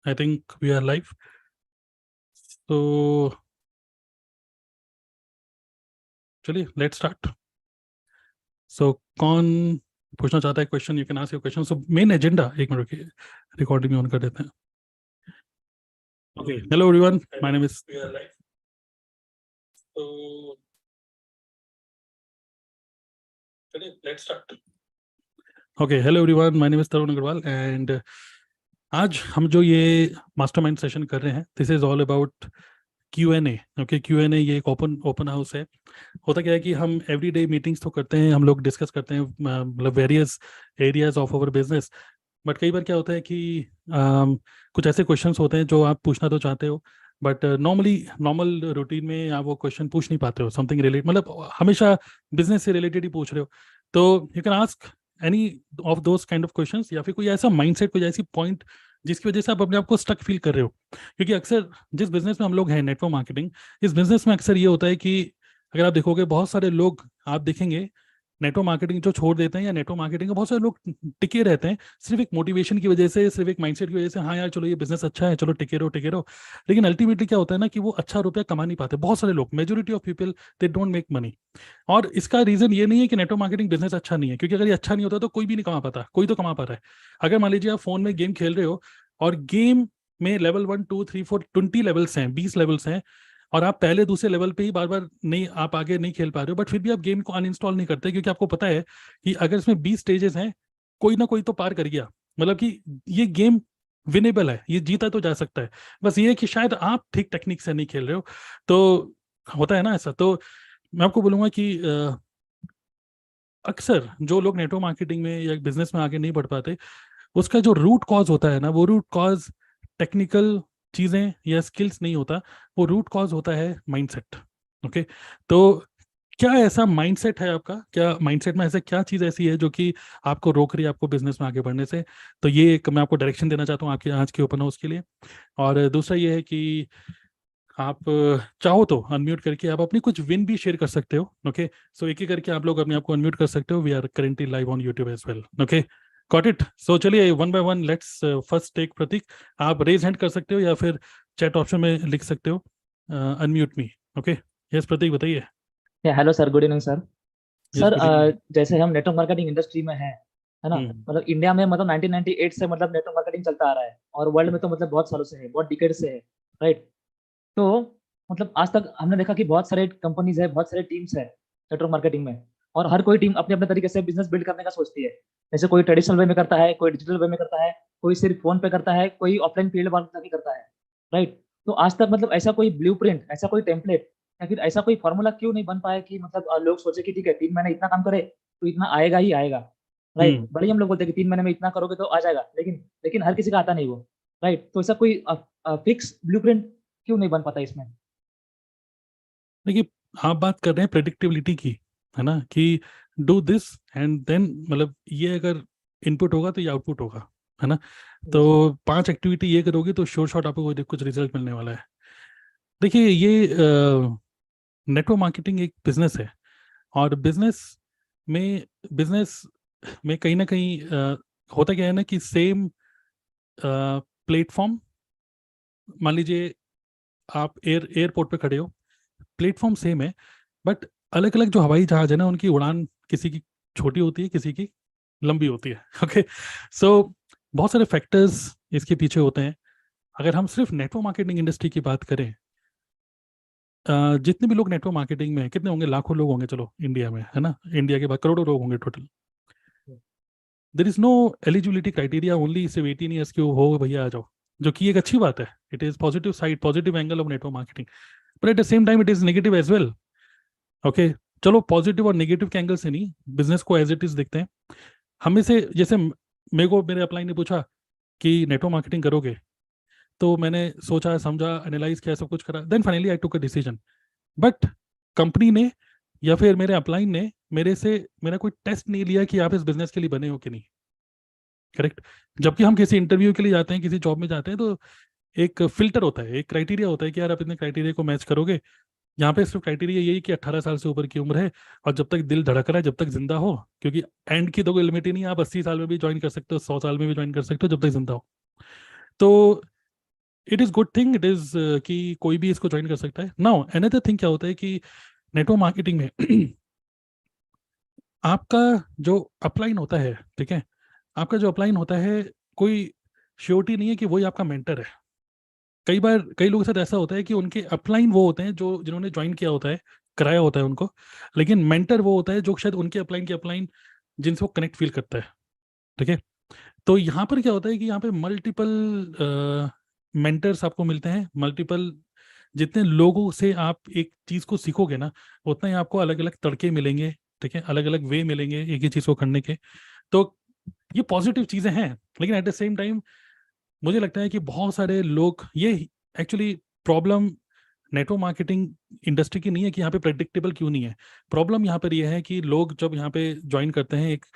I think we are live. So चलिए let's start. So कौन पूछना चाहता है question? You can ask your question. So main agenda, एक मिनट रुकिए, रिकॉर्डिंग ऑन कर देते हैं. Okay, hello everyone, my name is. तो चलिए let's start. Okay, hello everyone, my name is Tarun Agarwal and आज हम जो ये मास्टरमाइंड सेशन कर रहे हैं, this is all about Q&A. Okay, Q&A ये एक ओपन ओपन हाउस है. होता क्या है कि हम एवरीडे मीटिंग्स तो करते हैं, हम लोग डिस्कस करते हैं मतलब various areas of our business. But कई बार क्या होता है कि कुछ ऐसे क्वेश्चंस होते हैं जो आप पूछना तो चाहते हो, बट नॉर्मल रूटीन में आप वो क्वेश्चन पूछ नहीं पाते हो. समथिंग रिलेटेड, मतलब हमेशा बिजनेस से रिलेटेड ही पूछ रहे हो. तो you can ask any of those kind of questions, या फिर कोई ऐसा माइंडसेट, कोई ऐसी पॉइंट जिसकी वजह से आप अपने आप को स्टक फील कर रहे हो. क्योंकि अक्सर जिस बिजनेस में हम लोग हैं, नेटवर्क मार्केटिंग, इस बिजनेस में अक्सर ये होता है कि अगर आप देखोगे बहुत सारे लोग, आप देखेंगे नेटवर्क मार्केटिंग जो छोड़ देते हैं, या नेटवर्क मार्केटिंग का बहुत सारे लोग टिके रहते हैं सिर्फ एक मोटिवेशन की वजह से, सिर्फ एक माइंडसेट की वजह से. हाँ यार चलो ये बिजनेस अच्छा है, चलो टिके रहो टिके रहो. लेकिन अल्टीमेटली क्या होता है ना कि वो अच्छा रुपया कमा नहीं पाते. बहुत सारे लोग, majority of people, they don't make money. और इसका रीजन ये नहीं है कि नेटवर्क मार्केटिंग बिजनेस अच्छा नहीं है, क्योंकि अगर ये अच्छा नहीं होता तो कोई भी नहीं कमा पाता. कोई तो कमा पा रहा है. अगर मान लीजिए आप फोन में गेम खेल रहे हो, और गेम में लेवल 1 2 3 4 20 लेवल्स हैं, 20 लेवल्स हैं, और आप पहले दूसरे लेवल पे ही बार बार नहीं, आप आगे नहीं खेल पा रहे हो, बट फिर भी आप गेम को अनइंस्टॉल नहीं करते, क्योंकि आपको पता है कि अगर इसमें 20 स्टेजेस हैं, कोई ना कोई तो पार कर गया. मतलब कि ये गेम विनेबल है, ये जीता तो जा सकता है. बस ये है कि शायद आप ठीक टेक्निक से नहीं खेल रहे हो. तो होता है ना ऐसा. तो मैं आपको बोलूंगा कि अक्सर जो लोग नेटवर्क मार्केटिंग में या बिजनेस में आगे नहीं बढ़ पाते, उसका जो रूट कॉज होता है ना, वो रूट कॉज टेक्निकल चीजें या स्किल्स नहीं होता. वो रूट कॉज होता है माइंडसेट. ओके, तो क्या ऐसा माइंडसेट है आपका? क्या माइंडसेट में ऐसे क्या चीज ऐसी है जो कि आपको रोक रही है आपको बिजनेस में आगे बढ़ने से? तो ये एक मैं आपको डायरेक्शन देना चाहता हूँ आपके आज के ओपन हाउस के लिए. और दूसरा ये है कि आप चाहो तो अनम्यूट करके आप अपनी कुछ विन भी शेयर कर सकते हो. ओके, सो एक एक करके आप लोग अपने आप को अनम्यूट कर सकते हो. We are currently live on YouTube as well. Okay, got it. So चलिए one by one let's first take Prateek. आप रेज हैंड कर सकते हो या फिर चैट ऑप्शन में लिख सकते हो अनम्यूट मी. ओके, यस प्रतीक बताइए. Hello sir, good evening sir. Yes sir, good evening. जैसे हम नेटवर्क मार्केटिंग इंडस्ट्री में हैं, है ना. हम्म. मतलब इंडिया में मतलब 1998 से मतलब नेटवर्क मार्केटिंग चलता आ रहा है, और वर्ल्ड में तो मतलब बहुत सालों से है, बहुत डिकेड से है. राइट. तो मतलब आज तक हमने देखा कि बहुत सारे कंपनीज है, बहुत सारे टीम्स है नेटवर्क मार्केटिंग में. और हर कोई टीम अपने अपने तरीके से बिजनेस बिल्ड करने का सोचती है. जैसे कोई ट्रेडिशनल वे में करता है, कोई डिजिटल वे में करता है, कोई सिर्फ फोन पे करता है, कोई ऑफलाइन फील्ड वर्क जाके करता है. राइट. तो आज तक मतलब ऐसा कोई ब्लूप्रिंट, ऐसा कोई टेम्पलेट, या फिर ऐसा कोई फॉर्मूला क्यों नहीं बन पाया कि मतलब लोग सोचे कि ठीक है 3 महीने इतना काम करे तो इतना आएगा ही आएगा. राइट. हम्म. भले ही हम लोग बोलते हैं कि 3 महीने में इतना करोगे तो आ जाएगा, लेकिन लेकिन हर किसी का आता नहीं वो. राइट. तो ऐसा कोई फिक्स ब्लूप्रिंट क्यों नहीं बन पाता इसमें? देखिए, आप बात कर रहे हैं प्रेडिक्टेबिलिटी की, है ना, कि डू दिस एंड देन, मतलब ये अगर इनपुट होगा तो ये आउटपुट होगा, है ना. यस. तो 5 एक्टिविटी ये करोगे तो श्योर शॉट आपको कुछ रिजल्ट मिलने वाला है. देखिए ये नेटवर्क मार्केटिंग एक बिजनेस है, और बिजनेस में कहीं ना कहीं होता क्या है ना कि सेम प्लेटफॉर्म, मान लीजिए आप एयरपोर्ट पे खड़े हो, प्लेटफॉर्म सेम है, बट अलग अलग जो हवाई जहाज है ना, उनकी उड़ान किसी की छोटी होती है, किसी की लंबी होती है. ओके, सो बहुत सारे फैक्टर्स इसके पीछे होते हैं. अगर हम सिर्फ नेटवर्क मार्केटिंग इंडस्ट्री की बात करें, जितने भी लोग नेटवर्क मार्केटिंग में हैं, कितने होंगे? लाखों लोग होंगे चलो इंडिया में, है ना. इंडिया के बाद करोड़ों लोग होंगे total. There is no eligibility criteria, only सिर्फ 18 ईयर्स के हो भैया आ जाओ, जो कि एक अच्छी बात है. It is positive side, positive angle of network marketing. But at the same time it is negative as well. Okay, चलो पॉजिटिव और नेगेटिव के एंगल से नहीं, बिजनेस को एज इट इज देखते हैं. हमें से जैसे मेरे को मेरे अपलाइन ने पूछा कि नेटवर्क मार्केटिंग करोगे, तो मैंने सोचा समझा एनालाइज किया सब कुछ करा, then finally I took a decision. But company ने या फिर मेरे अपलाइन ने मेरे से मेरा कोई टेस्ट नहीं लिया कि आप इस बिजनेस के लिए बने हो कि नहीं. करेक्ट. जबकि हम किसी इंटरव्यू के लिए जाते हैं, किसी जॉब में जाते हैं, तो एक फिल्टर होता है, एक क्राइटेरिया होता है कि यार आप इतने क्राइटेरिया को मैच करोगे. यहाँ पे सिर्फ क्राइटेरिया यही कि 18 साल से ऊपर की उम्र है, और जब तक दिल धड़क रहा है, जब तक जिंदा हो, क्योंकि एंड की तो कोई लिमिट ही नहीं है, आप 80 साल में भी ज्वाइन कर सकते हो, 100 साल में भी ज्वाइन कर सकते हो, जब तक जिंदा हो. तो it is good thing, it is कि कोई भी इसको ज्वाइन कर सकता है। नाउ अनदर थिंग क्या होता है कि नेटवर्क मार्केटिंग में आपका जो अपलाइन होता है, ठीक है, आपका जो अपलाइन होता है, कोई श्योरिटी नहीं है कि वही आपका मेंटर है। कई बार कई लोगों के साथ ऐसा होता है कि उनके अपलाइन वो होते हैं जो जिन्होंने ज्वाइन किया होता है, कराया होता है उनको, लेकिन मेंटर वो होता है जो शायद उनके अपलाइन जिनसे वो कनेक्ट फील करता है, ठीक है। तो यहाँ पर क्या होता है कि यहाँ पे मल्टीपल मेंटर्स आपको मिलते हैं, मल्टीपल, जितने लोगों से आप एक चीज़ को सीखोगे ना, उतना ही आपको अलग अलग तड़के मिलेंगे, ठीक है, अलग अलग वे मिलेंगे एक ही चीज़ को करने के। तो ये पॉजिटिव चीज़ें हैं, लेकिन एट द सेम टाइम मुझे लगता है कि बहुत सारे लोग ये actually problem network marketing industry की नहीं है कि यहाँ पे प्रेडिक्टेबल क्यों नहीं है। प्रॉब्लम यहाँ पर यह है कि लोग जब यहाँ पे ज्वाइन करते हैं, एक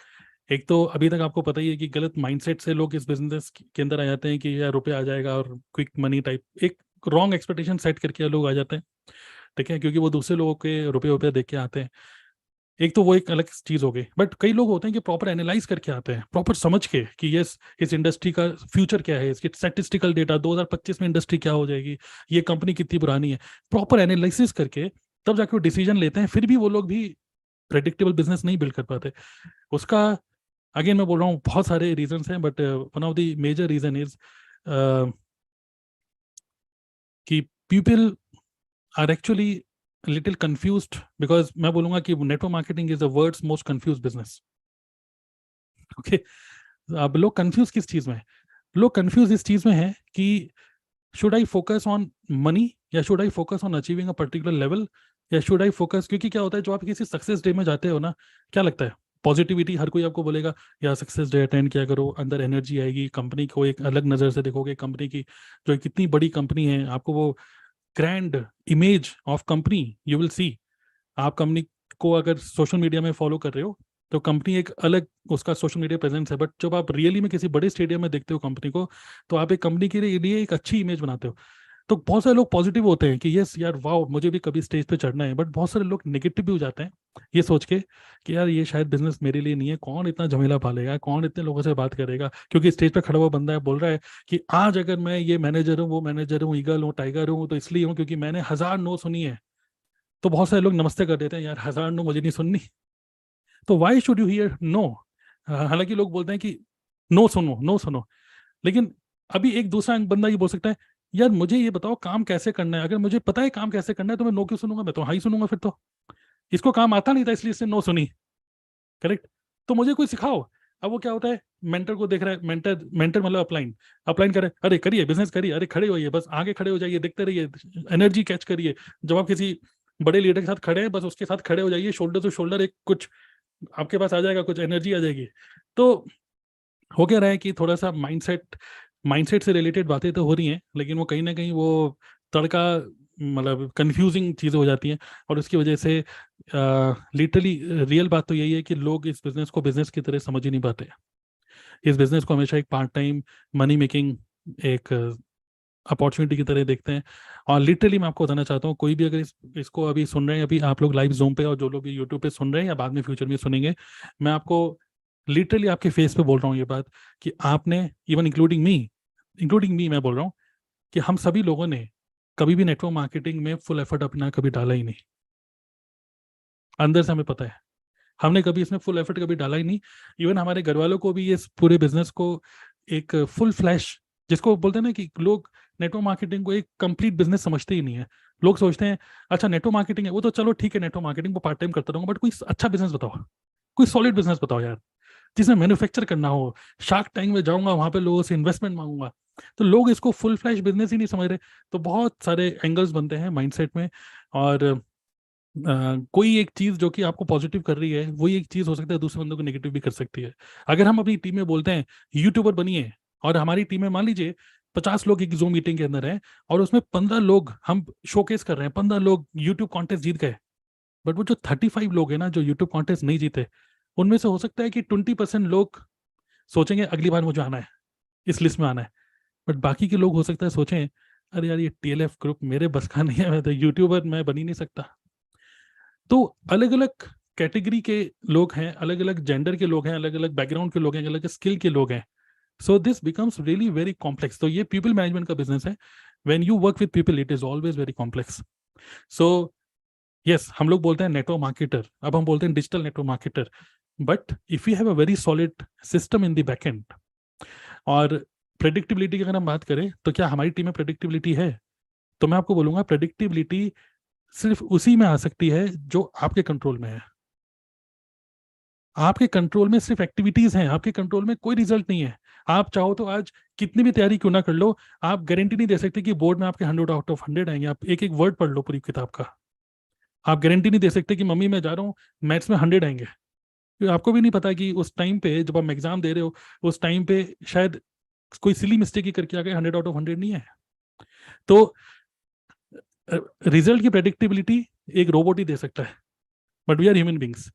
एक तो अभी तक आपको पता ही है कि गलत माइंडसेट से लोग इस बिजनेस के अंदर आ जाते हैं कि यार रुपये आ जाएगा और क्विक मनी टाइप, एक रॉन्ग एक्सपेक्टेशन सेट करके लोग आ जाते हैं, ठीक है, क्योंकि वो दूसरे लोगों के रुपये रुपये देख के आते हैं। एक तो वो एक अलग चीज हो गई, बट कई लोग होते हैं कि प्रॉपर एनालाइज करके आते हैं, प्रॉपर समझ के कि यस इस इंडस्ट्री का फ्यूचर क्या है, इसकी स्टैटिस्टिकल डेटा 2025 में इंडस्ट्री क्या हो जाएगी, ये कंपनी कितनी पुरानी है, प्रॉपर एनालिसिस करके तब जाके वो डिसीजन लेते हैं। फिर भी वो लोग भी प्रेडिक्टेबल बिजनेस नहीं बिल्ड कर पाते। उसका अगेन मैं बोल रहा हूँ बहुत सारे रीजंस हैं, but one of the major reason is कि people are actually little confused, because मैं बोलूंगा कि network marketing is the world's most confuse business. Okay, अब लोग कंफ्यूज किस चीज में है? लोग कंफ्यूज इस चीज में है कि should I focus on money, या should I focus on achieving a particular level, या शुड आई फोकस, क्योंकि क्या होता है, जो आप किसी सक्सेस डे में जाते हो ना, क्या लगता है, पॉजिटिविटी, हर कोई आपको बोलेगा या सक्सेस डे अटेंड किया करो, अंदर एनर्जी आएगी, कंपनी को एक अलग नज़र से देखोगे, कंपनी की जो कितनी बड़ी कंपनी है, आपको वो grand image of company you will see. आप कंपनी को अगर सोशल मीडिया में फॉलो कर रहे हो तो कंपनी एक अलग उसका सोशल मीडिया प्रेजेंस है, बट जब आप रियली में किसी बड़े स्टेडियम में देखते हो कंपनी को, तो आप एक कंपनी के लिए एक अच्छी इमेज बनाते हो। तो बहुत सारे लोग पॉजिटिव होते हैं कि यस यार वाओ मुझे भी कभी स्टेज पे चढ़ना है, बट बहुत सारे लोग नेगेटिव भी हो जाते हैं ये सोच के कि यार ये शायद बिजनेस मेरे लिए नहीं है, कौन इतना झमेला पालेगा, कौन इतने लोगों से बात करेगा, क्योंकि स्टेज पे खड़ा हुआ बंदा है बोल रहा है कि आज अगर मैं ये मैनेजर हूँ, वो मैनेजर हूँ, ईगल हूँ, टाइगर हूँ, तो इसलिए हूँ क्योंकि मैंने 1000 नो सुनी है। तो बहुत सारे लोग नमस्ते कर देते हैं, यार 1000 नो मुझे नहीं सुननी, तो why should you hear no. हालांकि लोग बोलते हैं कि नो सुनो, नो सुनो, लेकिन अभी एक दूसरा बंदा ये बोल सकता है, यार मुझे ये बताओ काम कैसे करना है, अगर मुझे पता है काम कैसे करना है तो मैं नो क्यों सुनूंगा, मैं तो हाँ ही सुनूंगा फिर तो। इसको काम आता नहीं था इसलिए इसने नो सुनी, करेक्ट। तो मुझे कोई सिखाओ। अब वो क्या होता है, मेंटर को देख रहा है, मेंटर मेंटर मतलब अपलाइन, अपलाइन करे, अरे करिए बिजनेस करिए, अरे खड़े होइए, बस आगे खड़े हो जाइए, देखते रहिए, एनर्जी कैच करिए। जब आप किसी बड़े लीडर के साथ खड़े हैं, बस उसके साथ खड़े हो जाइए, शोल्डर टू शोल्डर, एक कुछ आपके पास आ जाएगा, कुछ एनर्जी आ जाएगी। तो हो क्या रहा है कि थोड़ा सा माइंडसेट माइंडसेट से रिलेटेड बातें तो हो रही हैं, लेकिन वो कहीं ना कहीं वो तड़का, मतलब कंफ्यूजिंग चीज़ें हो जाती हैं, और उसकी वजह से लिटरली रियल बात तो यही है कि लोग इस बिजनेस को बिजनेस की तरह समझ ही नहीं पाते। इस बिजनेस को हमेशा एक पार्ट टाइम मनी मेकिंग, एक अपॉर्चुनिटी की तरह देखते हैं। और लिटरली मैं आपको बताना चाहता हूँ, कोई भी अगर इसको अभी सुन रहे हैं, अभी आप लोग लाइव जूम पे, और जो लोग भी यूट्यूब पे सुन रहे हैं या बाद में फ्यूचर में सुनेंगे, मैं आपको लिटरली आपके फेस पे बोल रहा हूँ ये बात, कि आपने इवन इंक्लूडिंग मी मैं बोल रहा हूँ कि हम सभी लोगों ने कभी भी नेटवर्क मार्केटिंग में फुल एफर्ट अपना कभी डाला ही नहीं। अंदर से हमें पता है हमने कभी इसमें फुल एफर्ट कभी डाला ही नहीं। इवन हमारे घर वालों को भी इस पूरे बिजनेस को एक फुल फ्लैश, जिसको बोलते हैं ना कि लोग नेटवर्क मार्केटिंग को एक कंप्लीट बिजनेस समझते ही नहीं है। लोग सोचते हैं अच्छा नेटवर्क मार्केटिंग है वो तो चलो ठीक है, नेटवर्क मार्केटिंग को पार्ट टाइम करता रहूंगा, बट कोई अच्छा बिजनेस बताओ, कोई सॉलिड बिजनेस बताओ यार, जिसमें मैन्युफैक्चर करना हो, शार्क टैंक में जाऊंगा वहां पे लोगों से इन्वेस्टमेंट मांगूंगा। तो लोग इसको फुल फ्लैश बिजनेस ही नहीं समझ रहे। तो बहुत सारे एंगल्स बनते हैं माइंडसेट में, और कोई एक चीज जो कि आपको पॉजिटिव कर रही है, वही एक चीज हो सकता है दूसरे बंदों को नेगेटिव भी कर सकती है। अगर हम अपनी टीम में बोलते हैं यूट्यूबर बनिए, और हमारी टीम में मान लीजिए 50 लोग एक जूम मीटिंग के अंदर हैं, और उसमें 15 लोग हम शोकेस कर रहे हैं, 15 लोग यूट्यूब कॉन्टेस्ट जीत गए, बट वो जो 35 लोग हैं ना जो यूट्यूब कॉन्टेस्ट नहीं जीते, उनमें से हो सकता है कि 20% लोग सोचेंगे अगली बार मुझे आना है, इस लिस्ट में आना है, बट बाकी के लोग हो सकता है सोचें अरे यार ये टीएलएफ ग्रुप मेरे बस का नहीं है, मैं तो यूट्यूबर मैं बन ही नहीं सकता। तो अलग अलग कैटेगरी के लोग हैं, अलग अलग जेंडर के लोग हैं, अलग अलग बैकग्राउंड के लोग हैं, अलग अलग स्किल के लोग हैं। So this becomes really very complex. तो ये पीपल मैनेजमेंट का बिजनेस है. When you work with people it is always very complex. So yes, हम लोग बोलते हैं नेटवर्क मार्केटर, अब हम बोलते हैं digital network marketer. But if you have a very solid system in the back and, और प्रेडिक्टिबिलिटी की अगर हम बात करें तो क्या हमारी टीम में प्रेडिक्टिबिलिटी है? तो मैं आपको बोलूंगा प्रेडिक्टिबिलिटी सिर्फ उसी में आ सकती है जो आपके कंट्रोल में है. आपके कंट्रोल में सिर्फ एक्टिविटीज हैं, आपके कंट्रोल में कोई रिजल्ट नहीं है. आप चाहो तो आज कितनी भी तैयारी क्यों ना कर लो, आप गारंटी नहीं दे सकते कि बोर्ड में आपके 100 आउट ऑफ 100 आएंगे. आप एक एक वर्ड पढ़ लो पूरी किताब का, आप गारंटी नहीं दे सकते कि मम्मी मैं जा रहा हूँ मैथ्स में 100 आएंगे. क्योंकि आपको भी नहीं पता कि उस टाइम पे जब आप एग्जाम दे रहे हो उस टाइम पे शायद कोई सिली मिस्टेक ही करके आ गए, 100 आउट ऑफ 100 नहीं है. तो रिजल्ट की प्रेडिक्टिबिलिटी एक रोबोट ही दे सकता है, but we are human beings.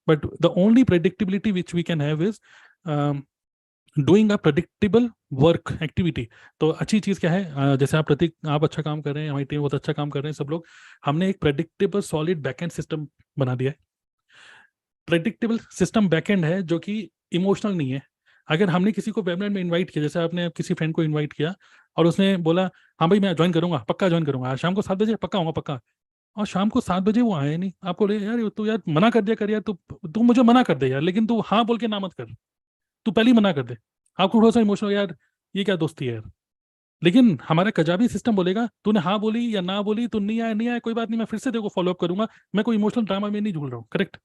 But the only predictability which we can have is doing a predictable work activity. तो अच्छी चीज क्या है, जैसे आप प्रतीक, आप अच्छा काम कर रहे हैं, हमारी टीम बहुत अच्छा काम कर रहे हैं, सब लोग, हमने एक प्रेडिक्टेबल सॉलिड बैकएंड सिस्टम बना दिया है. प्रेडिक्टेबल सिस्टम बैकएंड है जो कि इमोशनल नहीं है. अगर हमने किसी को वेबिनार में इनवाइट किया, जैसे आपने किसी फ्रेंड को इनवाइट किया और उसने बोला हाँ भाई मैं ज्वाइन करूंगा, पक्का ज्वाइन करूंगा, आज शाम को 7 बजे पक्का आऊंगा पक्का, और शाम को 7 बजे वो आया नहीं, आपको लगे यार तू यार मना कर दिया कर यार, तू मुझे मना कर दे यार, लेकिन तू हाँ बोल के ना मत कर, तू पहले ही मना कर दे. आपको थोड़ा सा इमोशनल यार, ये क्या दोस्ती है यार. लेकिन हमारा कजाबी सिस्टम बोलेगा तूने हाँ बोली या ना बोली, तू नहीं आया नहीं आया कोई बात नहीं, मैं फिर से देखो फॉलो अप करूंगा, मैं कोई इमोशनल ड्रामा में नहीं झूल रहा हूँ. करेक्ट.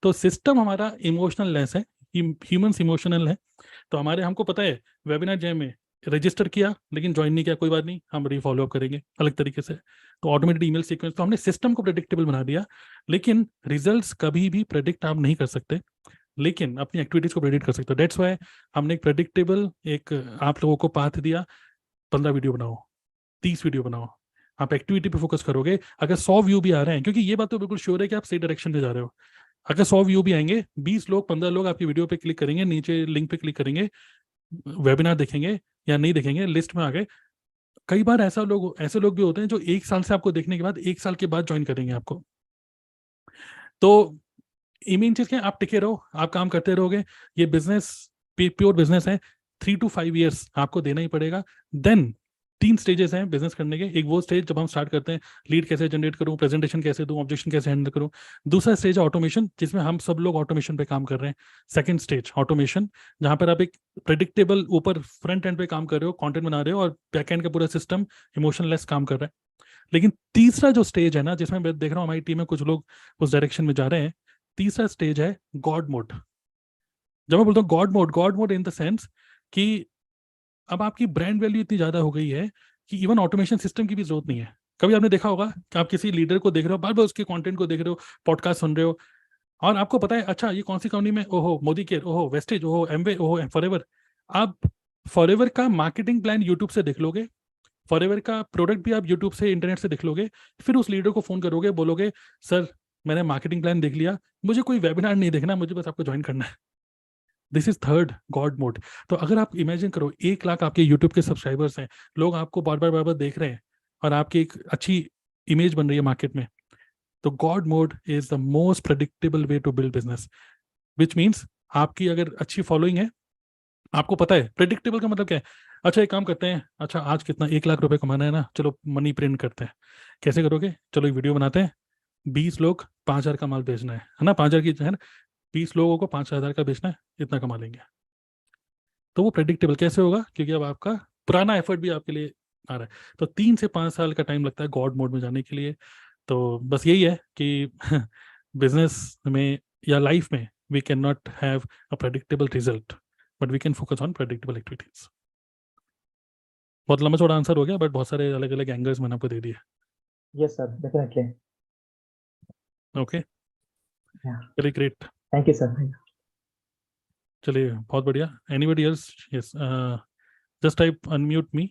तो सिस्टम हमारा इमोशनल लेस है, ह्यूमंस इमोशनल है. तो हमारे, हमको पता है वेबिनार जैम में रजिस्टर किया लेकिन ज्वाइन नहीं किया, कोई बात नहीं, हम री फॉलो अप करेंगे अलग तरीके से. तो ऑटोमेटेड ईमेल सीक्वेंस, तो हमने सिस्टम को प्रेडिक्टेबल बना दिया. लेकिन रिजल्ट्स कभी भी प्रेडिक्ट आप नहीं कर सकते, लेकिन अपनी एक्टिविटीज को प्रेडिक्ट कर सकते हो. डेट्स वाई हमने एक प्रेडिक्टेबल एक आप लोगों को पाथ दिया, 15 वीडियो बनाओ, 30 वीडियो बनाओ. आप एक्टिविटी पे फोकस करोगे, अगर 100 व्यू भी आ रहे हैं, क्योंकि ये बात तो बिल्कुल श्योर है कि आप सही डायरेक्शन पे जा रहे हो. अगर 100 व्यू भी आएंगे, 20 लोग 15 लोग आपकी वीडियो पे क्लिक करेंगे, नीचे लिंक पे क्लिक करेंगे, वेबिनार देखेंगे या नहीं देखेंगे, लिस्ट में आ गए. कई बार ऐसे लोग भी होते हैं जो 1 साल से आपको देखने के बाद 1 साल के बाद ज्वाइन करेंगे आपको. तो मेन चीज क्या है, आप टिके रहो, आप काम करते रहोगे. ये बिजनेस प्योर बिजनेस है, 3 to 5 years आपको देना ही पड़ेगा. देन 3 स्टेजेस हैं बिजनेस करने के. एक वो स्टेज जब हम स्टार्ट करते हैं, लीड कैसे जनरेट करूं, प्रेजेंटेशन कैसे दूं, ऑब्जेक्शन कैसे हैंडल करूं. दूसरा स्टेज है ऑटोमेशन, जिसमें हम सब लोग ऑटोमेशन पे काम कर रहे हैं. सेकंड स्टेज ऑटोमेशन, जहां पर आप एक प्रेडिक्टेबल ऊपर फ्रंट एंड पे काम कर रहे हो, कंटेंट बना रहे हो, और बैक एंड का पूरा सिस्टम इमोशनलेस काम कर रहा है. लेकिन तीसरा जो स्टेज है ना, जिसमें मैं देख रहा हूँ हमारी टीम में कुछ लोग उस डायरेक्शन में जा रहे हैं, तीसरा स्टेज है गॉड मोड. जब मैं बोलता हूँ God mode in the sense कि अब आपकी ब्रांड वैल्यू इतनी ज्यादा हो गई है कि इवन ऑटोमेशन सिस्टम की भी जरूरत नहीं है. कभी आपने देखा होगा कि आप किसी लीडर को देख रहे हो, बार बार उसके कंटेंट को देख रहे हो, पॉडकास्ट सुन रहे हो, और आपको पता है अच्छा ये कौन सी कंपनी में, ओहो मोदी केयर, ओहो वेस्टेज, ओहो एमवे, ओहो फॉरएवर. आप फॉरएवर का मार्केटिंग प्लान यूट्यूब से देख लोगे, फॉरएवर का प्रोडक्ट भी आप यूट्यूब से इंटरनेट से देख लोगे, फिर उस लीडर को फोन करोगे, बोलोगे सर मैंने मार्केटिंग प्लान देख लिया, मुझे कोई वेबिनार नहीं देखना, मुझे बस आपको ज्वाइन करना है. This is third God mode. तो अगर आप इमेजिन करो 1 लाख आपके यूट्यूब के सब्सक्राइबर्स हैं, लोग आपको बार बार देख रहे हैं, और आपकी एक अच्छी इमेज बन रही है मार्केट में, तो god mode is the most predictable way to build business. Which means आपकी अगर अच्छी फॉलोइंग है, आपको पता है प्रेडिक्टेबल का मतलब क्या है. अच्छा एक काम करते हैं, अच्छा आज कितना 1 लाख रुपए कमाना है ना, चलो मनी प्रिंट करते हैं. कैसे करोगे, चलो एक वीडियो बनाते हैं, 20 लोग 5,000 का माल बेचना है ना, 5,000 की है ना, 20 लोगों को 5,000 का बेचना है, इतना कमा लेंगे. तो वो प्रेडिक्टेबल कैसे होगा, क्योंकि अब आपका पुराना एफर्ट भी आपके लिए आ रहा है. तो 3 से 5 साल का टाइम लगता है गॉड मोड में जाने के लिए. तो बस यही है कि बिजनेस में या लाइफ में we can not have a predictable result, but we can focus on predictable activities. बहुत लंबा चौड़ा आंसर हो गया, बट बहुत सारे अलग अलग एंगल्स मैंने आपको दे दिए. Yes sir, definitely. ओके, या, चलिए ग्रेट. Thank you sir. चलिए बहुत बढ़िया. Anybody else? Yes, just type unmute me.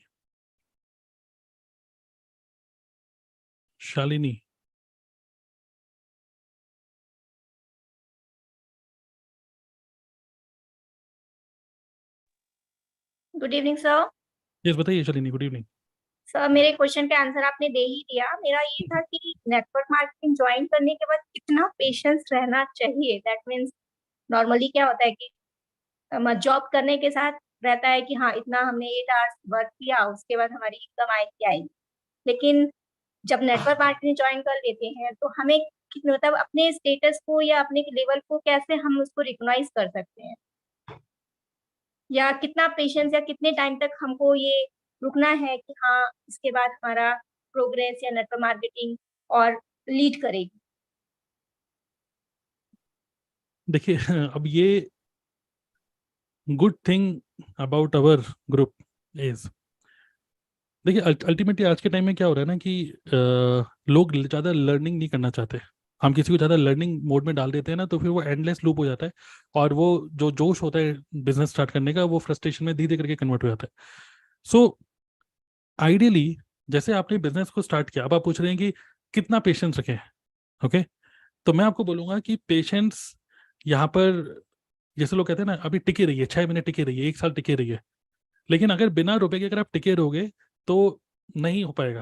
Shalini. Good evening sir. Yes बताइए शालिनी, गुड इवनिंग. सर मेरे क्वेश्चन का आंसर आपने दे ही दिया. मेरा ये था कि नेटवर्क मार्केटिंग ज्वाइन करने के बाद कितना पेशेंस रहना चाहिए. दैट मीन्स नॉर्मली क्या होता है कि जॉब करने के साथ रहता है कि हाँ इतना हमने 8 आवर्स वर्क किया, उसके बाद हमारी इनकम आएगी। लेकिन जब नेटवर्क मार्केटिंग ज्वाइन कर लेते हैं तो हमें मतलब अपने स्टेटस को या अपने लेवल को कैसे हम उसको रिकॉग्नाइज कर सकते हैं, या कितना पेशेंस या कितने टाइम तक हमको ये रुकना है कि हाँ इसके बाद हमारा प्रोग्रेस या नेटवर्क मार्केटिंग और लीड करेगी। देखिए अब ये good thing about our group is, देखिए अल्टीमेटली आज के टाइम में क्या हो रहा है ना कि लोग ज़्यादा लर्निंग नहीं करना चाहते। हम किसी को ज़्यादा लर्निंग मोड में डाल देते हैं ना, तो फिर वो एंडलेस लूप हो जाता है, और वो जो जोश होता है बिजनेस स्टार्ट करने का, वो फ्रस्ट्रेशन में धीरे धीरे करके कन्वर्ट हो जाता है। सो आइडियली जैसे आपने बिजनेस को स्टार्ट किया, अब आप पूछ रहे हैं कि कितना पेशेंस रखें। ओके, तो मैं आपको बोलूँगा कि पेशेंस यहाँ पर, जैसे लोग कहते हैं ना, अभी टिके रहिए, 6 महीने टिके रहिए, 1 साल टिके रहिए, लेकिन अगर बिना रुपए के अगर आप टिके रहोगे तो नहीं हो पाएगा।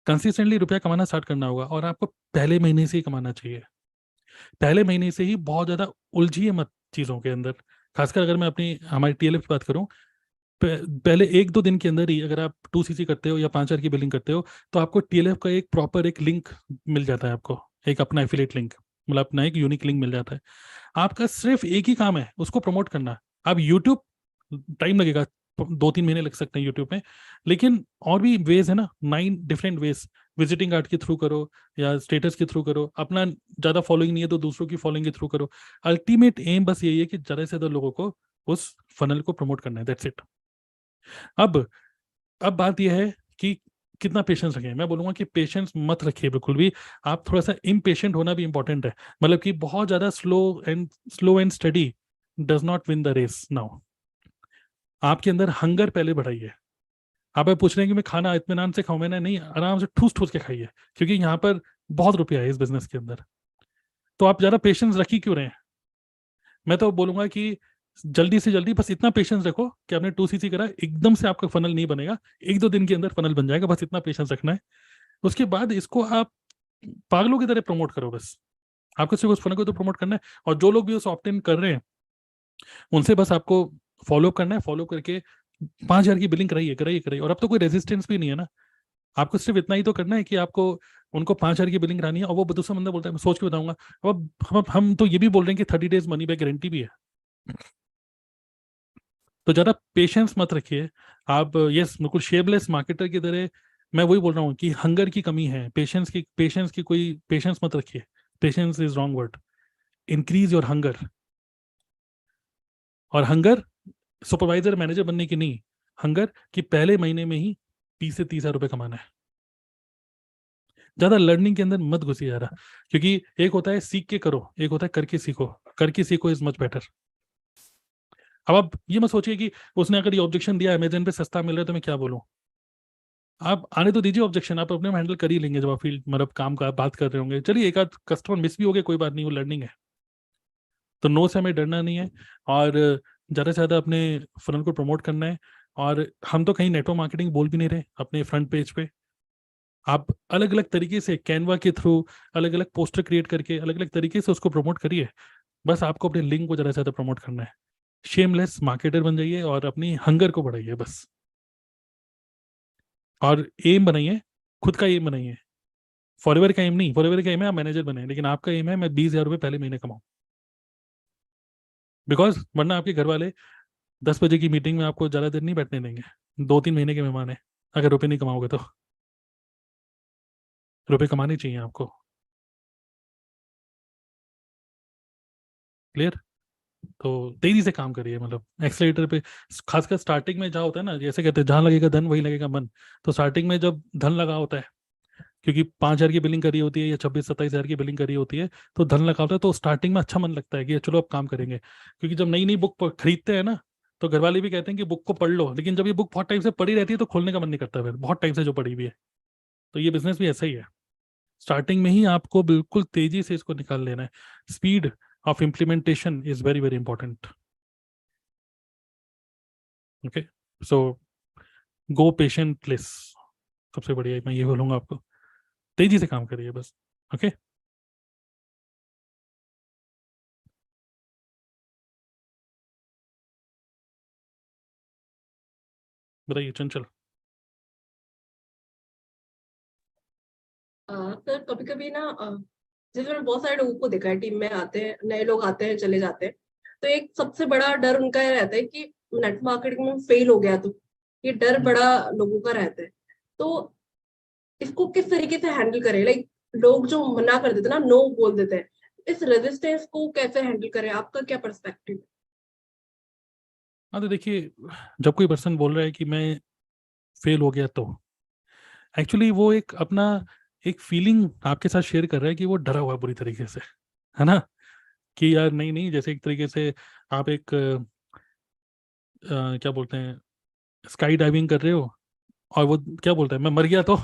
कंसिस्टेंटली रुपया कमाना स्टार्ट करना होगा, और आपको पहले महीने से ही कमाना चाहिए। पहले महीने से ही बहुत ज़्यादा उलझिए मत चीज़ों के अंदर। खासकर अगर मैं अपनी हमारी टीएलएफ की बात करूं, पहले 1-2 दिन के अंदर ही अगर आप 2 सीसी करते हो या 5,000 की बिलिंग करते हो, तो आपको टीएलएफ का एक प्रॉपर एक लिंक मिल जाता है, आपको एक अपना एफिलिएट लिंक, मतलब अपना एक यूनिक लिंक मिल जाता है। आपका सिर्फ एक ही काम है, उसको प्रमोट करना। अब यूट्यूब टाइम लगेगा, 2-3 महीने लग सकते हैं यूट्यूब में, लेकिन और भी वेज है ना, 9 डिफरेंट वेज। विजिटिंग कार्ड के थ्रू करो या स्टेटस के थ्रू करो, अपना ज़्यादा फॉलोइंग नहीं है तो दूसरों की फॉलोइंग के थ्रू करो। अल्टीमेट एम बस यही है कि ज़्यादा से ज़्यादा लोगों को उस फनल को प्रमोट करना है, दैट्स इट। अब अब बात यह है कि कितना पेशेंस रखें। मैं बोलूंगा कि पेशेंस मत रखिए बिल्कुल भी। आप थोड़ा सा इम्पेशेंट होना भी इंपॉर्टेंट है, मतलब कि बहुत ज्यादा slow and steady does not win the race now. आपके अंदर हंगर पहले बढ़ाइए। आप पूछ रहे हैं कि मैं खाना इत्मीनान से खाऊं, मैंने नहीं, आराम से ठूस ठूस के खाइए, क्योंकि यहाँ पर बहुत रुपया है इस बिजनेस के अंदर। तो आप ज्यादा पेशेंस रख ही क्यों रहे हैं? मैं तो बोलूंगा कि जल्दी से जल्दी बस इतना पेशेंस रखो कि आपने 2 सीसी करा, एकदम से आपका फनल नहीं बनेगा, 1-2 दिन के अंदर फनल बन जाएगा, बस इतना पेशेंस रखना है। उसके बाद इसको आप पागलों की तरह प्रमोट करो बस। आपको सिर्फ उस फनल को तो प्रमोट करना है, और जो लोग भी उस ऑप्ट इन कर रहे हैं उनसे बस आपको फॉलो करना है। फॉलो करके 5,000 की बिलिंग कराइए कराइए कराइए, और अब तो कोई रेजिस्टेंस भी नहीं है ना। आपको सिर्फ इतना ही तो करना है कि आपको उनको 5,000 की बिलिंग करानी है, और वो दूसरा बंदा बोलता है मैं सोच के बताऊंगा। अब हम तो ये भी बोल रहे हैं कि 30 days मनी बैक गारंटी भी है। तो ज़्यादा पेशेंस मत रखिए आप। यस, बिल्कुल शेपलेस मार्केटर की तरह मैं वही बोल रहा हूँ कि हंगर की कमी है, पेशेंस की कोई पेशेंस मत रखिए। Patience is wrong word. Increase your hunger. और हंगर सुपरवाइजर मैनेजर बनने की नहीं, हंगर कि पहले महीने में ही 20 से 30 हजार रुपये कमाना है। ज्यादा लर्निंग के अंदर मत घुसिए जा रहा, क्योंकि एक होता है सीख के करो, एक होता है करके सीखो। करके सीखो इज मच बेटर। अब आप ये मत सोचिए कि उसने अगर ये ऑब्जेक्शन दिया अमेजन पे सस्ता मिल रहा है तो मैं क्या बोलूं। आप आने तो दीजिए ऑब्जेक्शन, आप अपने हैंडल कर ही लेंगे जब आप फील्ड मतलब काम का बात कर रहे होंगे। चलिए एक आध कस्टमर मिस भी हो गए, कोई बात नहीं, वो लर्निंग है। तो नो से हमें डरना नहीं है, और ज़्यादा से ज़्यादा अपने फनल को प्रमोट करना है। और हम तो कहीं नेटवर्क मार्केटिंग बोल भी नहीं रहे अपने फ्रंट पेज पे। आप अलग अलग तरीके से कैनवा के थ्रू अलग अलग पोस्टर क्रिएट करके अलग अलग तरीके से उसको प्रमोट करिए। बस आपको अपने लिंक को ज़्यादा से ज़्यादा प्रमोट करना है। शेमलेस मार्केटर बन जाइए और अपनी हंगर को बढ़ाइए बस। और एम बनाइए, खुद का एम बनाइए। फॉरएवर का एम नहीं, फॉरएवर का एम है आप मैनेजर बने, लेकिन आपका एम है मैं 20,000 रुपये पहले महीने कमाऊं। बिकॉज वरना आपके घर वाले 10 बजे की मीटिंग में आपको ज़्यादा देर नहीं बैठने देंगे। 2-3 महीने के मेहमान है, अगर रुपये नहीं कमाओगे तो। रुपये कमाने चाहिए आपको। क्लियर? तो तेजी से काम करिए, मतलब एक्सेलेरेटर पे। खासकर स्टार्टिंग में जहाँ होता है ना, जैसे कहते हैं जहाँ लगेगा धन वहीं लगेगा मन। तो स्टार्टिंग में जब धन लगा होता है, क्योंकि 5,000 की बिलिंग करी होती है या 26-27 हजार की बिलिंग करी होती है, तो धन लगा होता है, तो स्टार्टिंग में अच्छा मन लगता है कि चलो अब काम करेंगे। क्योंकि जब नई नई बुक खरीदते हैं ना, तो घर वाले भी कहते हैं कि बुक को पढ़ लो, लेकिन जब ये बुक बहुत टाइम से पढ़ी रहती है तो खोलने का मन नहीं करता फिर, बहुत टाइम से जो पढ़ी हुई है। तो ये बिजनेस भी ऐसा ही है। स्टार्टिंग में ही आपको बिल्कुल तेजी से इसको निकाल लेना है। Speed of implementation is very very important. Okay, so go patientless. सबसे बढ़िया मैं ये बोलूंगा आपको, तेजी से काम करिए बस। ओके। बताइए चंचल। सर कभी कभी ना जैसे मैंने बहुत सारे लोगों को देखा है, टीम में आते हैं नए लोग, आते हैं चले जाते हैं, तो एक सबसे बड़ा डर उनका ये रहता है कि नेट मार्केटिंग में फेल हो गया तो, ये डर बड़ा लोगों का रहता है। तो इसको किस तरीके से हैंडल करें? लाइक लोग जो मना कर देते हैं ना, नो बोल देते हैं, इस रेजिस्टेंस को कैसे हैंडल करें? आपका क्या पर्सपेक्टिव है? हाँ तो देखिए, जब कोई पर्सन बोल रहा है कि मैं फेल हो गया तो एक्चुअली वो एक अपना एक फीलिंग आपके साथ शेयर कर रहा है कि वो डरा हुआ है बुरी तरीके से, है ना। कि यार नहीं नहीं, जैसे एक तरीके से आप एक क्या बोलते हैं, स्काई डाइविंग कर रहे हो और वो क्या बोलता है मैं मर गया तो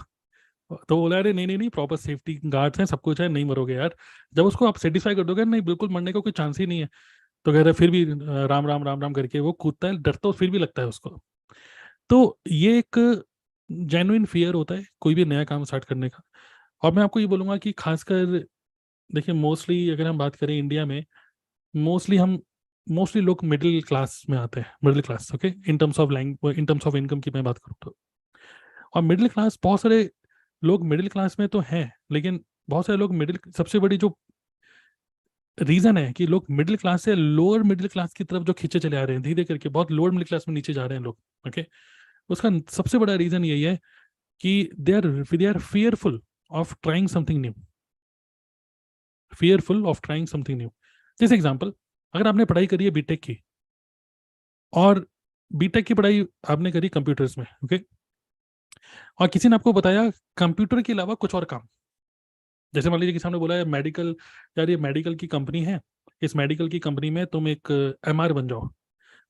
बोला अरे नहीं नहीं नहीं, प्रॉपर सेफ्टी गार्ड्स हैं, सब कुछ है, नहीं मरोगे यार। जब उसको आप सेटिस्फाई कर दोगे नहीं बिल्कुल मरने का कोई चांस ही नहीं है, तो कह रहे फिर भी राम राम राम राम करके वो कूदता है, डर तो फिर भी लगता है उसको। तो ये एक जेन्युइन फियर होता है कोई भी नया काम स्टार्ट करने का। और मैं आपको ये बोलूंगा कि खासकर देखिए, मोस्टली अगर हम बात करें इंडिया में, मोस्टली लोग मिडिल क्लास में आते हैं, middle class, okay, in terms of language, in terms of income की मैं बात करूँ तो। और मिडिल क्लास, बहुत सारे लोग मिडिल क्लास में तो हैं, लेकिन बहुत सारे लोग मिडिल, सबसे बड़ी जो रीजन है कि लोग मिडिल क्लास से लोअर मिडिल क्लास की तरफ जो खींचे चले आ रहे हैं धीरे करके, बहुत लोअर मिडिल क्लास में नीचे जा रहे हैं लोग, ओके। उसका सबसे बड़ा रीजन यही है कि they are fearful of trying something new, fearful of trying something new. जैसे एग्जांपल, अगर आपने पढ़ाई करी है बीटेक की, और बीटेक की पढ़ाई आपने करी कंप्यूटर्स में, ओके, और किसी ने आपको बताया कंप्यूटर के अलावा कुछ और काम, जैसे मान लीजिए कि सामने बोला है मेडिकल, यार ये मेडिकल की कंपनी है, इस मेडिकल की कंपनी में तुम एक एमआर बन जाओ।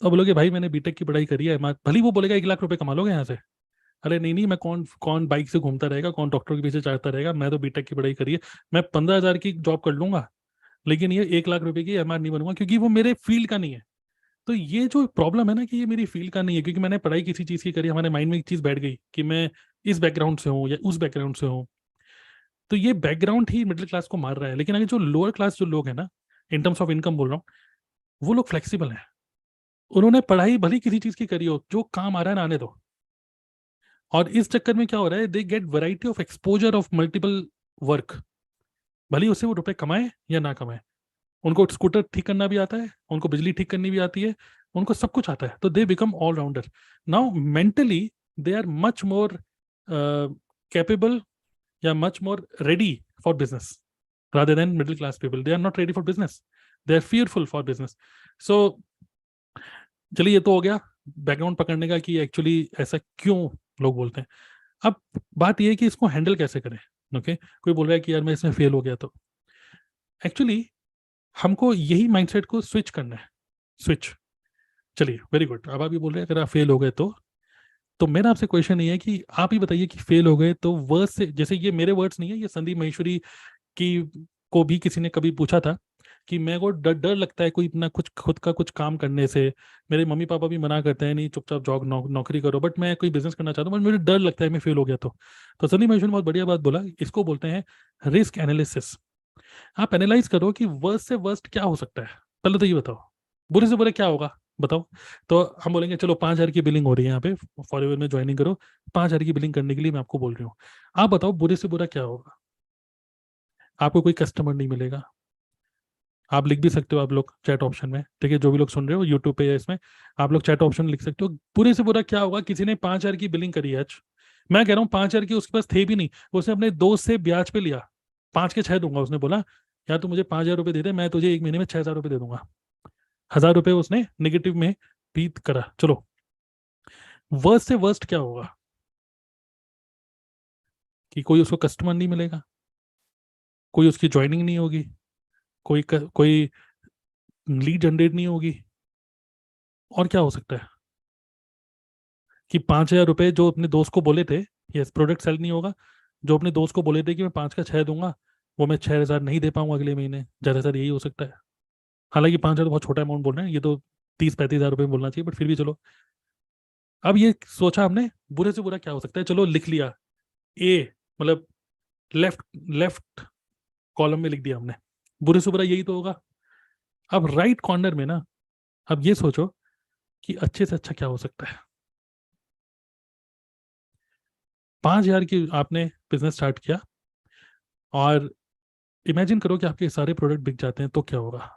तो बोलोगे भाई मैंने बीटेक की पढ़ाई करी है, एमआर भले ही वो बोलेगा 1 लाख रुपए कमा लोगे यहाँ से। अरे नहीं नहीं, मैं कौन कौन बाइक से घूमता रहेगा, कौन डॉक्टर के पीछे चढ़ता रहेगा, मैं तो बीटेक की पढ़ाई करी है, मैं 15,000 की जॉब कर लूंगा, लेकिन ये 1 लाख रुपए की एमआर नहीं बनूंगा, क्योंकि वो मेरे फील्ड का नहीं है। तो ये जो प्रॉब्लम है ना कि ये मेरी फील्ड का नहीं है, क्योंकि मैंने पढ़ाई किसी चीज़ की करी, हमारे माइंड में एक चीज़ बैठ गई कि मैं इस बैकग्राउंड से हूँ या उस बैकग्राउंड से हूँ। तो ये बैकग्राउंड ही मिडिल क्लास को मार रहा है। लेकिन अगर जो लोअर क्लास जो लोग हैं ना, इन टर्म्स ऑफ इनकम बोल रहा हूँ, वो लोग फ्लेक्सिबल हैं। उन्होंने पढ़ाई भली किसी चीज़ की करी हो, जो काम आ रहा है ना आने दो। और इस चक्कर में क्या हो रहा है, they get variety of exposure of multiple work, भले उससे वो रुपए कमाए या ना कमाए। उनको स्कूटर ठीक करना भी आता है, उनको बिजली ठीक करनी भी आती है, उनको सब कुछ आता है, तो they become all rounder. Now mentally they are much more capable या much more ready for business rather than middle class people. They are not ready for business, they are fearful for business. So चलिए ये तो हो गया background पकड़ने का कि actually ऐसा क्यों लोग बोलते हैं। अब बात ये है कि इसको हैंडल कैसे करें, ओके। कोई बोल रहा है कि यार मैं इसमें फेल हो गया, तो एक्चुअली हमको यही माइंडसेट को स्विच करना है, स्विच। चलिए वेरी गुड, अब आप ये बोल रहे हैं अगर आप फेल हो गए तो मेरा आपसे क्वेश्चन ये है कि आप ही बताइए कि फेल हो गए तो वर्ड्स से, जैसे ये मेरे वर्ड्स नहीं है, ये संदीप महेश्वरी की को भी किसी ने कभी पूछा था कि मेरे को डर डर लगता है कोई अपना कुछ खुद का कुछ काम करने से, मेरे मम्मी पापा भी मना करते हैं नहीं चुपचाप जॉब नौकरी करो, बट मैं कोई बिजनेस करना चाहता हूँ, बट मुझे डर लगता है मैं फेल हो गया तो संदीप महेश्वरी ने बहुत बढ़िया बात बोला, इसको बोलते हैं रिस्क एनालिसिस। आप एनालाइज करो कि वर्स्ट से वर्स्ट क्या हो सकता है। पहले तो ये बताओ बुरे से बुरे क्या होगा, बताओ। तो हम बोलेंगे चलो 5,000 की बिलिंग हो रही है यहाँ पे, फॉरएवर में ज्वाइनिंग करो, 5,000 की बिलिंग करने के लिए मैं आपको बोल रही हूँ। आप बताओ बुरे से बुरा क्या होगा। आपको कोई कस्टमर नहीं मिलेगा। आप लिख भी सकते हो, आप लोग चैट ऑप्शन में, ठीक है, जो भी लोग सुन रहे हो यूट्यूब पे या इसमें, आप लोग चैट ऑप्शन लिख सकते हो बुरे से बुरा क्या होगा। किसी ने 5,000 की बिलिंग करी है आज, मैं कह रहा हूँ 5,000 की उसके पास थे भी नहीं, उसने अपने दोस्त से ब्याज पे लिया, 5 के 6 दूंगा, उसने बोला यार तू मुझे 5,000 रुपये दे दे, मैं तुझे 1 महीने में 6,000 रुपये दे दूंगा। 1,000 रुपये उसने निगेटिव में बीत करा। चलो वर्स्ट से वर्स्ट क्या होगा कि कोई उसको कस्टमर नहीं मिलेगा, कोई उसकी ज्वाइनिंग नहीं होगी, कोई लीड जनरेट नहीं होगी। और क्या हो सकता है कि 5,000 रुपये जो अपने दोस्त को बोले थे, यस प्रोडक्ट सेल नहीं होगा, जो अपने दोस्त को बोले थे कि मैं 5 का 6 दूंगा, वो मैं 6,000 नहीं दे पाऊंगा अगले महीने, ज़्यादातर यही हो सकता है। हालांकि 5,000 तो बहुत छोटा अमाउंट बोल रहे हैं, ये तो 30-35,000 रुपये बोलना चाहिए, बट फिर भी चलो। अब ये सोचा हमने बुरे से बुरा क्या हो सकता है, चलो लिख लिया ए, मतलब लेफ्ट लेफ्ट कॉलम में लिख दिया हमने, बुरे से बुरा यही तो होगा। अब राइट कॉर्नर में ना, अब ये सोचो कि अच्छे से अच्छा क्या हो सकता है। 5,000 की आपने बिजनेस स्टार्ट किया और इमेजिन करो कि आपके सारे प्रोडक्ट बिक जाते हैं तो क्या होगा।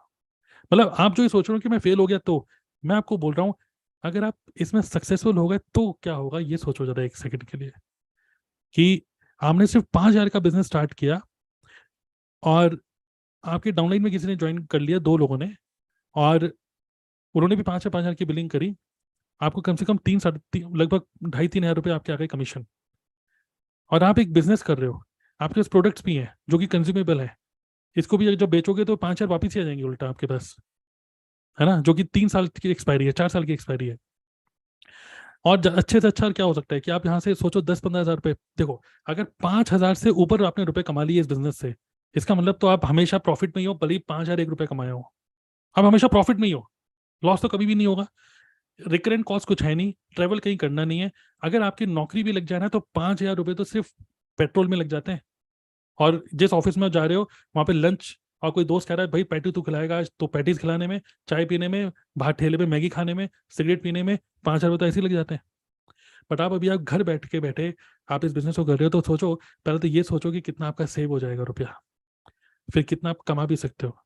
मतलब आप जो ये सोच रहे हो कि मैं फेल हो गया, तो मैं आपको बोल रहा हूँ अगर आप इसमें सक्सेसफुल हो गए तो क्या होगा, ये सोचो जरा एक सेकंड के लिए कि आपने सिर्फ 5,000 का बिजनेस स्टार्ट किया और आपके डाउनलाइन में किसी ने ज्वाइन कर लिया, 2 लोगों ने, और उन्होंने भी 5,000 की बिलिंग करी। आपको कम से कम 3 लगभग 2,500-3,000 रुपये आपके आ गए कमीशन। और आप एक बिजनेस कर रहे हो, आपके पास प्रोडक्ट्स भी हैं जो कि कंज्यूमेबल है, इसको भी जब बेचोगे तो 5,000 वापिस ही आ जाएंगे उल्टा आपके पास, है ना, जो कि 3 साल की एक्सपायरी है, 4 साल की एक्सपायरी है। और अच्छे से अच्छा क्या हो सकता है कि आप यहाँ से सोचो 10-15 हज़ार रुपये, देखो अगर 5,000 से ऊपर आपने रुपए कमा लिए इस बिजनेस से, इसका मतलब तो आप हमेशा प्रॉफिट में ही हो, भले ही 5,001 रुपये कमाए हो, आप हमेशा प्रॉफिट में ही हो, लॉस तो कभी भी नहीं होगा। रिकरेंट कॉस्ट कुछ है नहीं, ट्रेवल कहीं करना नहीं है। अगर आपकी नौकरी भी लग जाए ना तो 5,000 रुपये तो सिर्फ पेट्रोल में लग जाते हैं। और जिस ऑफिस में जा रहे हो वहाँ पे लंच, और कोई दोस्त कह रहा है भाई पैटी तू खिलाएगा आज, तो पैटीज खिलाने में, चाय पीने में, बाहर ठेले पे मैगी खाने में, सिगरेट पीने में 5,000 रुपये तो ऐसे ही लग जाते हैं। बट आप अभी आप घर बैठे आप इस बिजनेस को कर रहे हो, तो सोचो पहले तो ये सोचो कि कितना आपका सेव हो जाएगा रुपया, फिर कितना आप कमा भी सकते हो।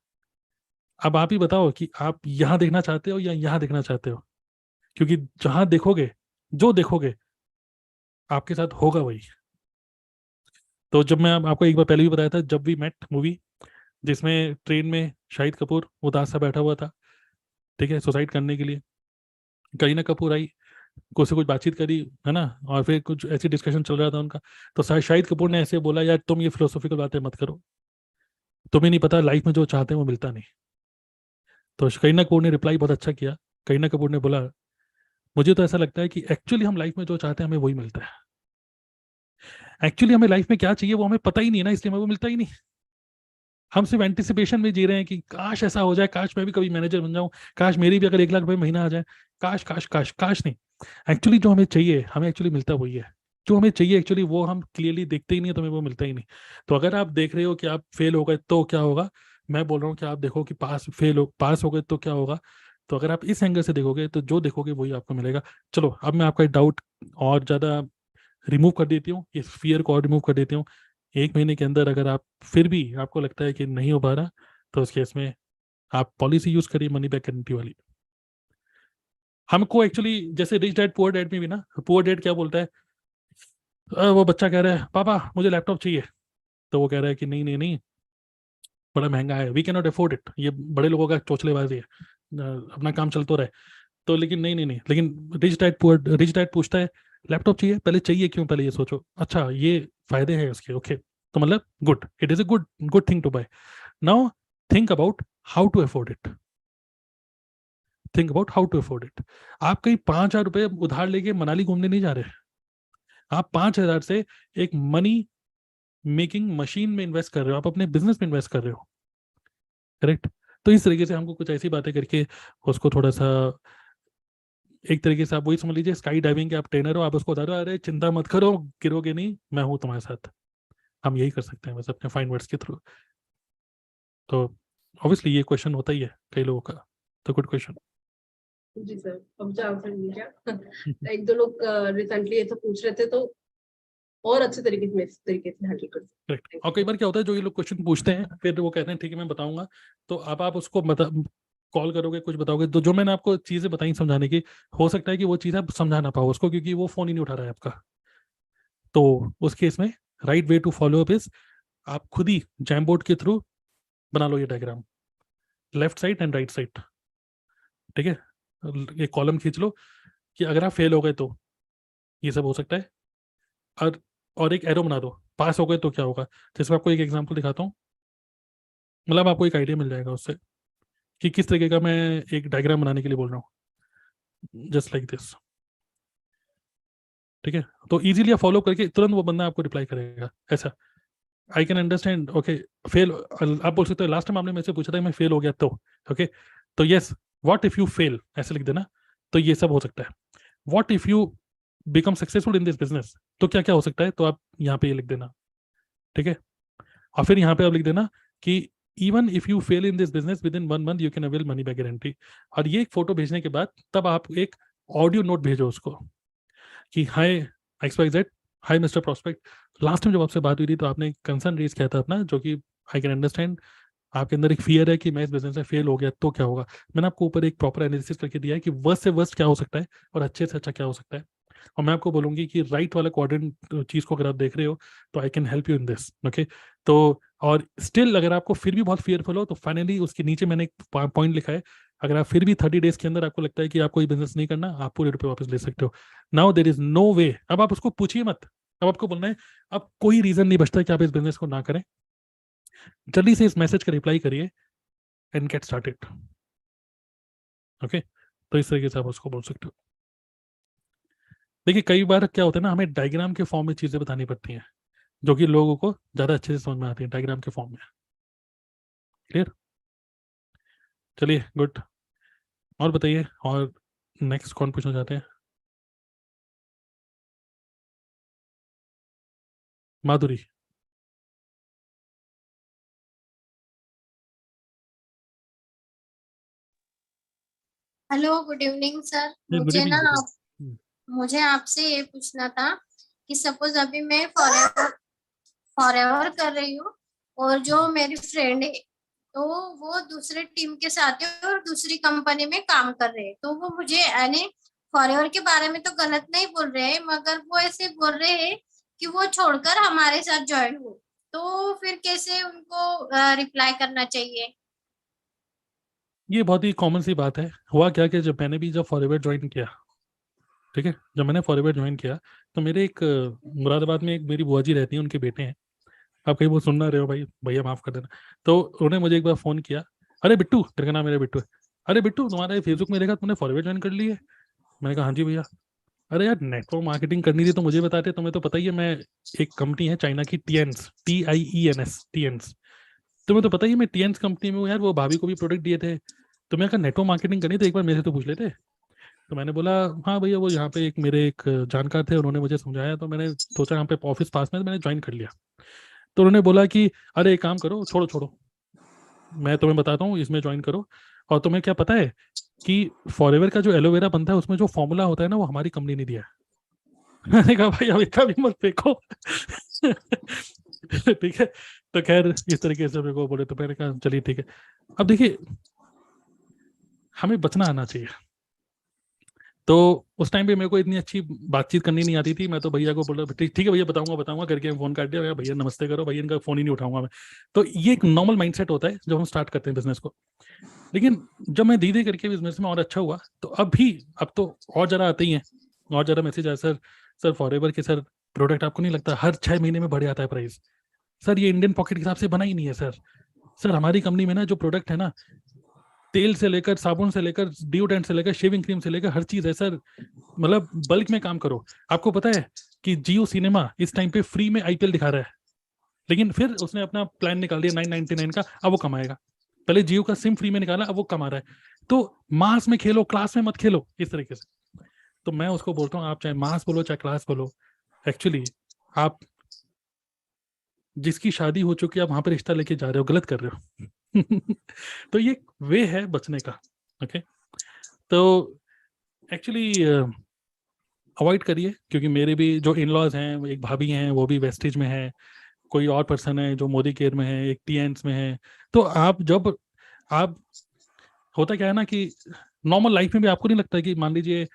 अब आप ही बताओ कि आप यहाँ देखना चाहते हो या यहाँ देखना चाहते हो, क्योंकि जहां देखोगे, जो देखोगे आपके साथ होगा वही। तो जब मैं आपको एक बार पहले भी बताया था, जब वी मेट मूवी, जिसमें ट्रेन में शाहिद कपूर उदास सा बैठा हुआ था, ठीक है, सुसाइड करने के लिए, करीना कपूर आई, कुछ से कुछ बातचीत करी, है ना, और फिर कुछ ऐसी डिस्कशन चल रहा था उनका, तो शाहिद कपूर ने ऐसे बोला, यार तुम ये फिलोसॉफिकल बातें मत करो, तुम्हें नहीं पता लाइफ में जो चाहते हैं वो मिलता नहीं। तो करीना कपूर ने रिप्लाई बहुत अच्छा किया। करीना कपूर ने बोला, मुझे तो ऐसा लगता है कि एक्चुअली हम लाइफ में जो चाहते हैं हमें वही मिलता है। एक्चुअली हमें लाइफ में क्या चाहिए वो हमें पता ही नहीं है ना, इसलिए हमें वो मिलता ही नहीं। हम सिर्फ एंटिसिपेशन में जी रहे हैं कि काश ऐसा हो जाए, काश मैं भी कभी मैनेजर बन जाऊं, काश मेरी भी अगर 1 लाख रुपए महीना आ जाए, काश काश काश काश। नहीं, एक्चुअली जो हमें चाहिए हमें एक्चुअली मिलता वही है। जो हमें चाहिए एक्चुअली वो हम क्लियरली देखते ही नहीं है, तो हमें वो मिलता ही नहीं। तो अगर आप देख रहे हो कि आप फेल हो गए तो क्या होगा, मैं बोल रहा हूँ कि आप देखो कि पास हो गए तो क्या होगा। तो अगर आप इस एंगल से देखोगे तो जो देखोगे वही आपको मिलेगा। चलो अब मैं आपका डाउट और ज़्यादा रिमूव कर देती हूँ, इस फियर को और रिमूव कर देती हूँ। 1 महीने के अंदर अगर आप फिर भी आपको लगता है कि नहीं हो पा रहा, तो उस केस में आप पॉलिसी यूज करिए मनी बैक गारंटी वाली। हमको एक्चुअली जैसे रिच डैड पुअर डैड में भी ना, पुअर डैड क्या बोलता है, वो बच्चा कह रहा है पापा मुझे लैपटॉप चाहिए, तो वो कह रहा है कि नहीं नहीं नहीं, बड़ा महंगा है, we can not afford it. ये बड़े लोगों का चोचलेबाजी है, अपना काम चलता रहे। तो लेकिन नहीं नहीं नहीं, लेकिन रिच डैड पूछता है लैपटॉप चाहिए, पहले चाहिए क्यों, पहले ये सोचो, अच्छा ये फायदे हैं उसके, ओके, तो मतलब good, it is a good good thing to buy. Now think about how to afford it, think about how to afford it. आप कहीं 5,000 रुपये उधार लेके मनाली घूमने नहीं जा रहे, आप 5,000 से एक मनी मेकिंग मशीन में इन्वेस्ट कर रहे हो, आप अपने बिजनेस में इन्वेस्ट कर रहे हो, करेक्ट। तो इस तरीके से हमको कुछ ऐसी बातें करके उसको थोड़ा सा, एक तरीके से आप वही समझ लीजिए स्काई डाइविंग के आप ट्रेनर हो, आप उसको बता रहे हो अरे चिंता मत करो, गिरोगे नहीं, मैं हूँ तुम्हारे साथ। हम यही कर सकते हैं बस अपने फाइन वर्ड्स के थ्रू। तो ऑब्वियसली ये क्वेश्चन होता ही है कई लोगों का, तो गुड क्वेश्चन। जी सर, अब मुझे आंसर मिल गया। एक दो लोग रिसेंटली ये तो पूछ रहे थे, तो और अच्छे तरीके से मैं इस तरीके से हैंडल कर सकती हूँ। करेक्ट। और कई बार क्या होता है, जो ये लोग क्वेश्चन पूछते हैं फिर वो कहते हैं ठीक है मैं बताऊंगा, तो अब आप उसको कॉल करोगे कुछ बताओगे, तो जो मैंने आपको चीजें बताई समझाने की, हो सकता है कि वो चीज़ आप समझा ना पाओ उसको, क्योंकि वो फोन ही नहीं उठा रहा है आपका। तो उस केस में right way to follow up is, आप खुद ही जैम बोर्ड के थ्रू बना लो ये diagram, left side and right side, ठीक है, एक कॉलम खींच लो कि अगर आप फेल हो गए तो ये सब हो सकता है, और एक एरो बना दो, पास हो गए तो क्या होगा। जैसे आपको एक एग्जांपल दिखाता हूँ, मतलब आपको एक आइडिया मिल जाएगा उससे कि किस तरीके का मैं एक डायग्राम बनाने के लिए बोल रहा हूँ, जस्ट लाइक दिस, ठीक है। तो इजीली आप फॉलो करके तुरंत वो बंदा आपको रिप्लाई करेगा ऐसा, I can understand, okay fail. आप बोल सकते हो लास्ट टाइम आपने मेरे से पूछा था कि मैं फेल हो गया तो, ओके, तो yes, what if you fail ऐसे लिख देना, तो ये सब हो सकता है। What if you become successful in this business, तो क्या क्या हो सकता है, तो आप यहाँ पे ये लिख देना, ठीक है। और फिर यहाँ पे आप लिख देना कि even if you fail in this business with in 1 month you can avail money back guarantee. और ये एक फोटो भेजने के बाद तब आप एक ऑडियो नोट भेजो उसको कि हाय XYZ, हाय मिस्टर प्रॉस्पेक्ट, लास्ट टाइम जब आपसे बात हुई थी तो आपने कंसर्न रेज किया था अपना, जो कि आई कैन अंडरस्टैंड। आपके अंदर एक फियर है कि मैं इस बिजनेस में फेल हो गया तो क्या होगा। मैंने आपको ऊपर एक प्रॉपर एनालिसिस करके दिया है कि वर्स्ट से वर्स्ट क्या हो सकता है और अच्छे से अच्छा क्या हो सकता है। और मैं आपको बोलूंगी कि राइट वाला क्वाड्रेंट चीज को अगर आप देख रहे हो तो I can help you in this, okay. तो और स्टिल अगर आपको फिर भी बहुत फियरफुल हो तो फाइनली उसके नीचे मैंने एक पॉइंट लिखा है, अगर आप फिर भी 30 डेज के अंदर आपको लगता है कि आप कोई बिजनेस नहीं करना, आप पूरे रुपए वापस ले सकते हो। नाउ देर इज नो वे, अब आप उसको पूछिए मत, अब आपको बोलना है अब कोई रीजन नहीं बचता कि आप इस बिजनेस को ना करें। जल्दी से इस मैसेज का रिप्लाई करिए एंड गेट स्टार्टेड, ओके। तो इस तरीके से आप उसको बोल सकते हो। देखिए कई बार क्या होता है ना, हमें डायग्राम के फॉर्म में चीजें बतानी पड़ती हैं जो कि लोगों को ज्यादा अच्छे से समझ में आती है डायग्राम के फॉर्म में। क्लियर? चलिए गुड। और बताइए, और नेक्स्ट कौन पूछना चाहते हैं? Madhuri. Hello, good evening sir. Good मुझे इवनिंग। ना मुझे आपसे ये पूछना था कि सपोज अभी मैं फॉरएवर कर रही हूँ और जो मेरी फ्रेंड है तो वो दूसरे टीम के साथ है और दूसरी कंपनी में काम कर रहे हैं, तो वो मुझे यानी फॉरएवर के बारे में तो गलत नहीं बोल रहे हैं, मगर वो ऐसे बोल रहे हैं कि वो छोड़कर हमारे साथ ज्वाइन हो, तो फिर कैसे उनको रिप्लाई करना चाहिए? ये बहुत ही कॉमन सी बात है। हुआ क्या कि जब मैंने भी जब फॉरएवर ज्वाइन किया, ठीक है, जब मैंने फॉरएवर ज्वाइन किया तो मेरे एक मुरादाबाद में एक मेरी बुआ जी रहती हैं, उनके बेटे हैं। आप कहीं वो सुन ना रहे हो भाई, भैया माफ कर देना। तो उन्होंने मुझे एक बार फोन किया, अरे बिट्टू, तेरे का नाम मेरा बिट्टू है, अरे बिट्टू तुम्हारे फेसबुक में देखा तुमने फॉरएवर ज्वाइन कर ली है। मैंने कहा हाँ जी भैया। अरे यार नेटवर्क मार्केटिंग करनी थी तो मुझे बताते, तुम्हें तो पता ही है मैं, एक कंपनी है चाइना की टीएंस, TIENS, टीएंस, तुम्हें तो पता ही है मैं टीएंस कंपनी में हूँ यार, वो भाभी को भी प्रोडक्ट दिए थे। तो मैं कहा नेटवर्क मार्केटिंग करनी तो एक बार मेरे से तो पूछ लेते। तो मैंने बोला हाँ भैया, वो यहाँ पे एक मेरे एक जानकार थे, उन्होंने मुझे समझाया, तो मैंने सोचा यहाँ पे ऑफिस पास में, तो मैंने ज्वाइन कर लिया। तो उन्होंने बोला कि अरे एक काम करो, छोड़ो छोड़ो, मैं तुम्हें बताता हूँ, इसमें ज्वाइन करो। और तुम्हें क्या पता है कि फॉरएवर का जो एलोवेरा बनता है उसमें जो फॉर्मूला होता है ना, वो हमारी कंपनी ने दिया है। मैंने कहा भाई अब इतना भी मत फेंको। ठीक है। तो खैर इस तरीके से मेरे को बोले, तो मैंने कहा चलिए ठीक है। अब देखिए हमें बचना आना चाहिए। तो उस टाइम पे मेरे को इतनी अच्छी बातचीत करनी नहीं आती थी, मैं तो भैया को बोला ठीक है भैया बताऊंगा बताऊंगा करके फोन काट दिया, भैया नमस्ते करो, भैया इनका फोन ही नहीं उठाऊंगा मैं। तो ये एक नॉर्मल माइंडसेट होता है जब हम स्टार्ट करते हैं बिजनेस को। लेकिन जब मैं धीरे करके बिजनेस में और अच्छा हुआ तो अब तो और जरा आते ही हैं, और जरा मैसेज आया, सर सर फॉरएवर के सर प्रोडक्ट आपको नहीं लगता हर 6 महीने में बढ़ जाता है प्राइस? सर ये इंडियन पॉकेट के हिसाब से बना ही नहीं है सर। सर हमारी कंपनी में ना जो प्रोडक्ट है ना, तेल से लेकर साबुन से लेकर डिओड्रेंट से लेकर शेविंग क्रीम से लेकर हर चीज है सर, मतलब बल्क में काम करो। आपको पता है कि जियो सिनेमा इस टाइम पे फ्री में IPL दिखा रहा है, लेकिन फिर उसने अपना प्लान निकाल दिया 999 का, अब वो कमाएगा। पहले जियो का सिम फ्री में निकाला, अब वो कमा रहा है। तो मास में खेलो, क्लास में मत खेलो, इस तरीके से। तो मैं उसको बोलता हूँ आप चाहे मास बोलो चाहे क्लास बोलो, एक्चुअली आप जिसकी शादी हो चुकी है आप वहां पर रिश्ता लेके जा रहे हो, गलत कर रहे हो। तो ये वे है बचने का, ओके। तो एक्चुअली अवॉइड करिए, क्योंकि मेरे भी जो इन लॉज हैं, एक भाभी हैं वो भी वेस्टेज में है, कोई और पर्सन है जो मोदी केयर में है, एक टीएंस में है। तो आप जब आप होता क्या है ना कि नॉर्मल लाइफ में भी आपको नहीं लगता कि मान लीजिए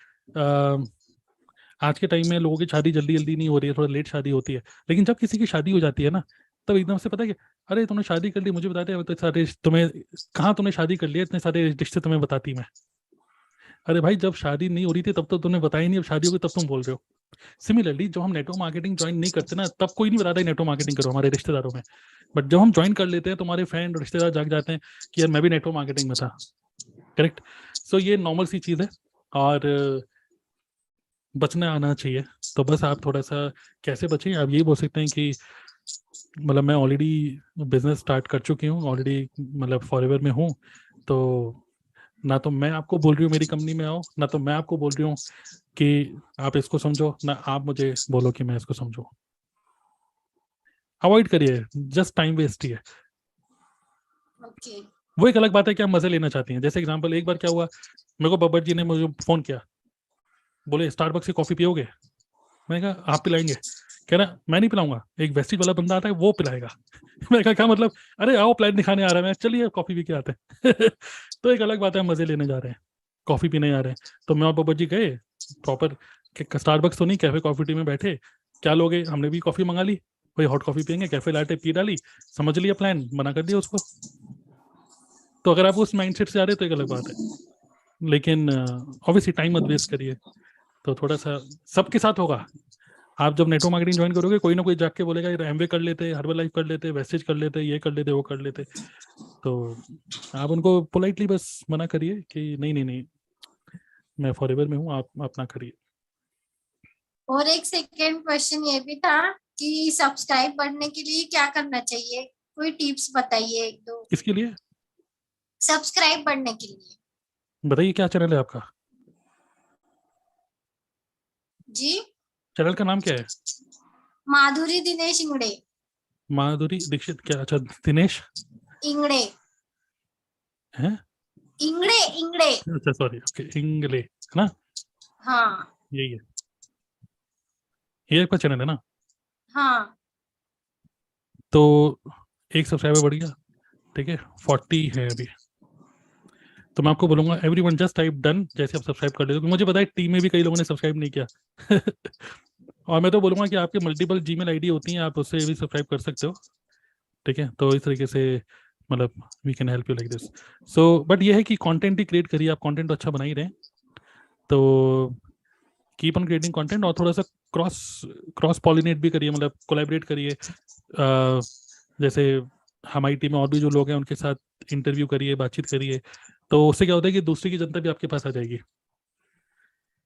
आज के टाइम में लोगों की शादी जल्दी जल्दी नहीं हो रही है, थोड़ा लेट शादी होती है, लेकिन जब किसी की शादी हो जाती है ना, तब एकदम से पता है कि अरे तुमने शादी कर ली, मुझे बताते हैं तो सारे तुम्हें, कहाँ तुमने शादी कर लिया, इतने सारे रिश्ते तुम्हें बताती मैं। अरे भाई जब शादी नहीं हो रही थी तब तो तुमने बताया नहीं, अब शादी होगी तब तुम बोल रहे हो। सिमिलरली जब हम नेटवर्क मार्केटिंग ज्वाइन नहीं करते ना, तब कोई नहीं बताता नेटवर्क मार्केटिंग करो हमारे रिश्तेदारों में। बट जब हम ज्वाइन कर लेते हैं तो हमारे फ्रेंड और रिश्तेदार जाग जाते हैं कि यार मैं भी नेटवर्क मार्केटिंग में था। करेक्ट। सो ये नॉर्मल सी चीज़ है और बचना आना चाहिए। तो बस आप थोड़ा सा कैसे बचें, आप यही बोल सकते हैं कि मतलब मैं ऑलरेडी बिजनेस स्टार्ट कर चुकी हूँ ऑलरेडी, मतलब फॉरएवर में हूँ। तो ना तो मैं आपको बोल रही हूँ मेरी कंपनी में आओ, ना तो मैं आपको बोल रही हूँ कि आप इसको समझो, ना आप मुझे बोलो कि मैं इसको समझूं। अवॉइड करिए, जस्ट टाइम वेस्ट ही है। ओके। वो एक अलग बात है कि आप मजे लेना चाहती हैं। जैसे एग्जांपल, एक बार क्या हुआ, मेरे को बब्बर जी ने मुझे फोन किया, बोले स्टारबक्स की कॉफी पियोगे? मैंने कहा आप पिलाएंगे, कह रहा मैं नहीं पिलाऊंगा, एक वेस्टिज वाला बंदा आता है वो पिलाएगा। मैं कहा क्या मतलब, अरे आओ प्लेट दिखाने आ रहा है, मैं चलिए कॉफी पी के आते हैं। तो एक अलग बात है, हम मजे लेने जा रहे हैं, कॉफी पीने जा रहे हैं। तो मैं और पापा जी गए प्रॉपर स्टारबक्स तो नहीं, कैफे कॉफी टी में बैठे, क्या लोगे, हमने भी कॉफी मंगा ली, भाई हॉट कॉफी पियेंगे, कैफे लाटे पी डाली, समझ लिया प्लान, मना कर दिया उसको। तो अगर आप उस माइंडसेट से आ रहे तो एक अलग बात है, लेकिन ऑब्वियसली टाइम मत वेस्ट करिए। तो थोड़ा सा सबके साथ होगा, आप जब नेटवर्क मार्केटिंग ज्वाइन करोगे कोई ना कोई जाके के बोलेगा यार एमवे कर लेते, हर्बल लाइफ कर लेते, वेस्टेज कर लेते, ये कर लेते, वो कर लेते। तो आप उनको पोलाइटली बस मना करिए कि नहीं नहीं नहीं, मैं फॉरएवर में हूँ, आप अपना करिए। और एक सेकेंड क्वेश्चन ये भी था कि सब्सक्राइब बढ़ने के लिए क्या करना चाहिए, कोई टिप्स बताइए एक दो। इसके लिए सब्सक्राइब बढ़ने के लिए बताइए क्या चैनल है आपका, जी। चैनल का नाम क्या है? माधुरी दिनेश इंगड़े। माधुरी दीक्षित क्या? अच्छा दिनेश इंगड़े है, इंगड़े इंगड़े। अच्छा सॉरी, ओके इंगले है ना, हाँ यही है, ये आपका चैनल है ना। हाँ। तो एक सब्सक्राइबर बढ़ गया, ठीक है 40 है अभी। तो मैं आपको बोलूंगा एवरीवन जस्ट टाइप डन, जैसे आप सब्सक्राइब कर लेते हो। मुझे पता है टीम में भी कई लोगों ने सब्सक्राइब नहीं किया। और मैं तो बोलूंगा कि आपके मल्टीपल जीमेल आईडी होती हैं, आप उससे भी सब्सक्राइब कर सकते हो, ठीक है। तो इस तरीके से मतलब we can help you like this. So but ये है कि कंटेंट ही क्रिएट करिए, आप कंटेंट तो अच्छा बना ही रहे हैं, तो कीप ऑन क्रिएटिंग कंटेंट, और थोड़ा सा क्रॉस पॉलिनेट भी करिए, मतलब कोलैबोरेट करिए। जैसे हमारी टीम में और भी जो लोग हैं उनके साथ इंटरव्यू करिए, बातचीत करिए, तो उससे क्या होता है कि दूसरी की जनता भी आपके पास आ जाएगी,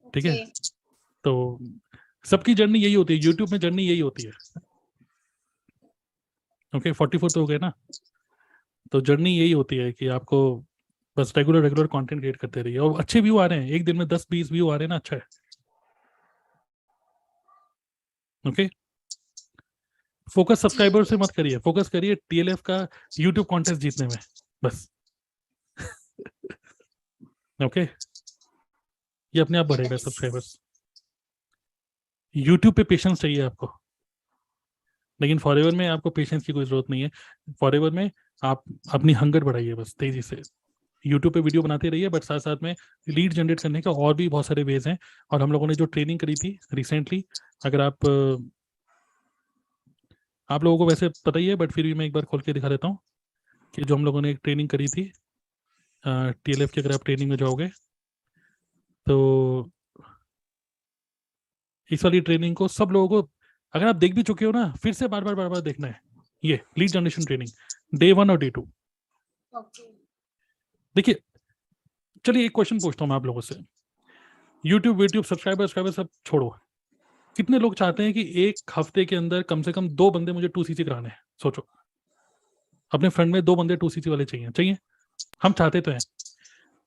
ठीक है। तो सबकी जर्नी यही होती है, यूट्यूब में जर्नी यही होती है। ओके 44 तो हो गए ना, तो जर्नी यही होती है कि आपको बस रेगुलर कंटेंट क्रिएट करते रहिए, और अच्छे व्यू आ रहे हैं, एक दिन में 10-20 व्यू आ रहे हैं ना, अच्छा है। ओके फोकस सब्सक्राइबर से मत करिए, फोकस करिए टीएलएफ का यूट्यूब कॉन्टेस्ट जीतने में बस। ओके ये अपने आप बढ़ेगा सब्सक्राइबर्स। यूट्यूब पे पेशेंस चाहिए आपको, लेकिन फॉरएवर में आपको पेशेंस की कोई जरूरत नहीं है। फॉरएवर में आप अपनी हंगर बढ़ाइए बस तेजी से, यूट्यूब पे वीडियो बनाते रहिए, बट साथ साथ में लीड जनरेट करने का और भी बहुत सारे वेज हैं। और हम लोगों ने जो ट्रेनिंग करी थी रिसेंटली, अगर आप लोगों को वैसे पता ही है, बट फिर भी मैं एक बार खोल के दिखा देता हूँ कि जो हम लोगों ने एक ट्रेनिंग करी थी टीएलएफ की, अगर आप ट्रेनिंग में जाओगे तो इस वाली ट्रेनिंग को सब लोगों को, अगर आप देख भी चुके हो ना, फिर से बार बार देखना है। ये लीड जनरेशन ट्रेनिंग डे 1 और डे 2। देखिए चलिए एक क्वेश्चन पूछता हूँ मैं आप लोगों से, यूट्यूब सब्सक्राइबर सब छोड़ो, कितने लोग चाहते हैं कि एक हफ्ते के अंदर कम से कम 2 बंदे मुझे 2cc कराने हैं? सोचो, अपने फ्रेंड में 2 बंदे 2cc वाले चाहिए। हम चाहते तो हैं,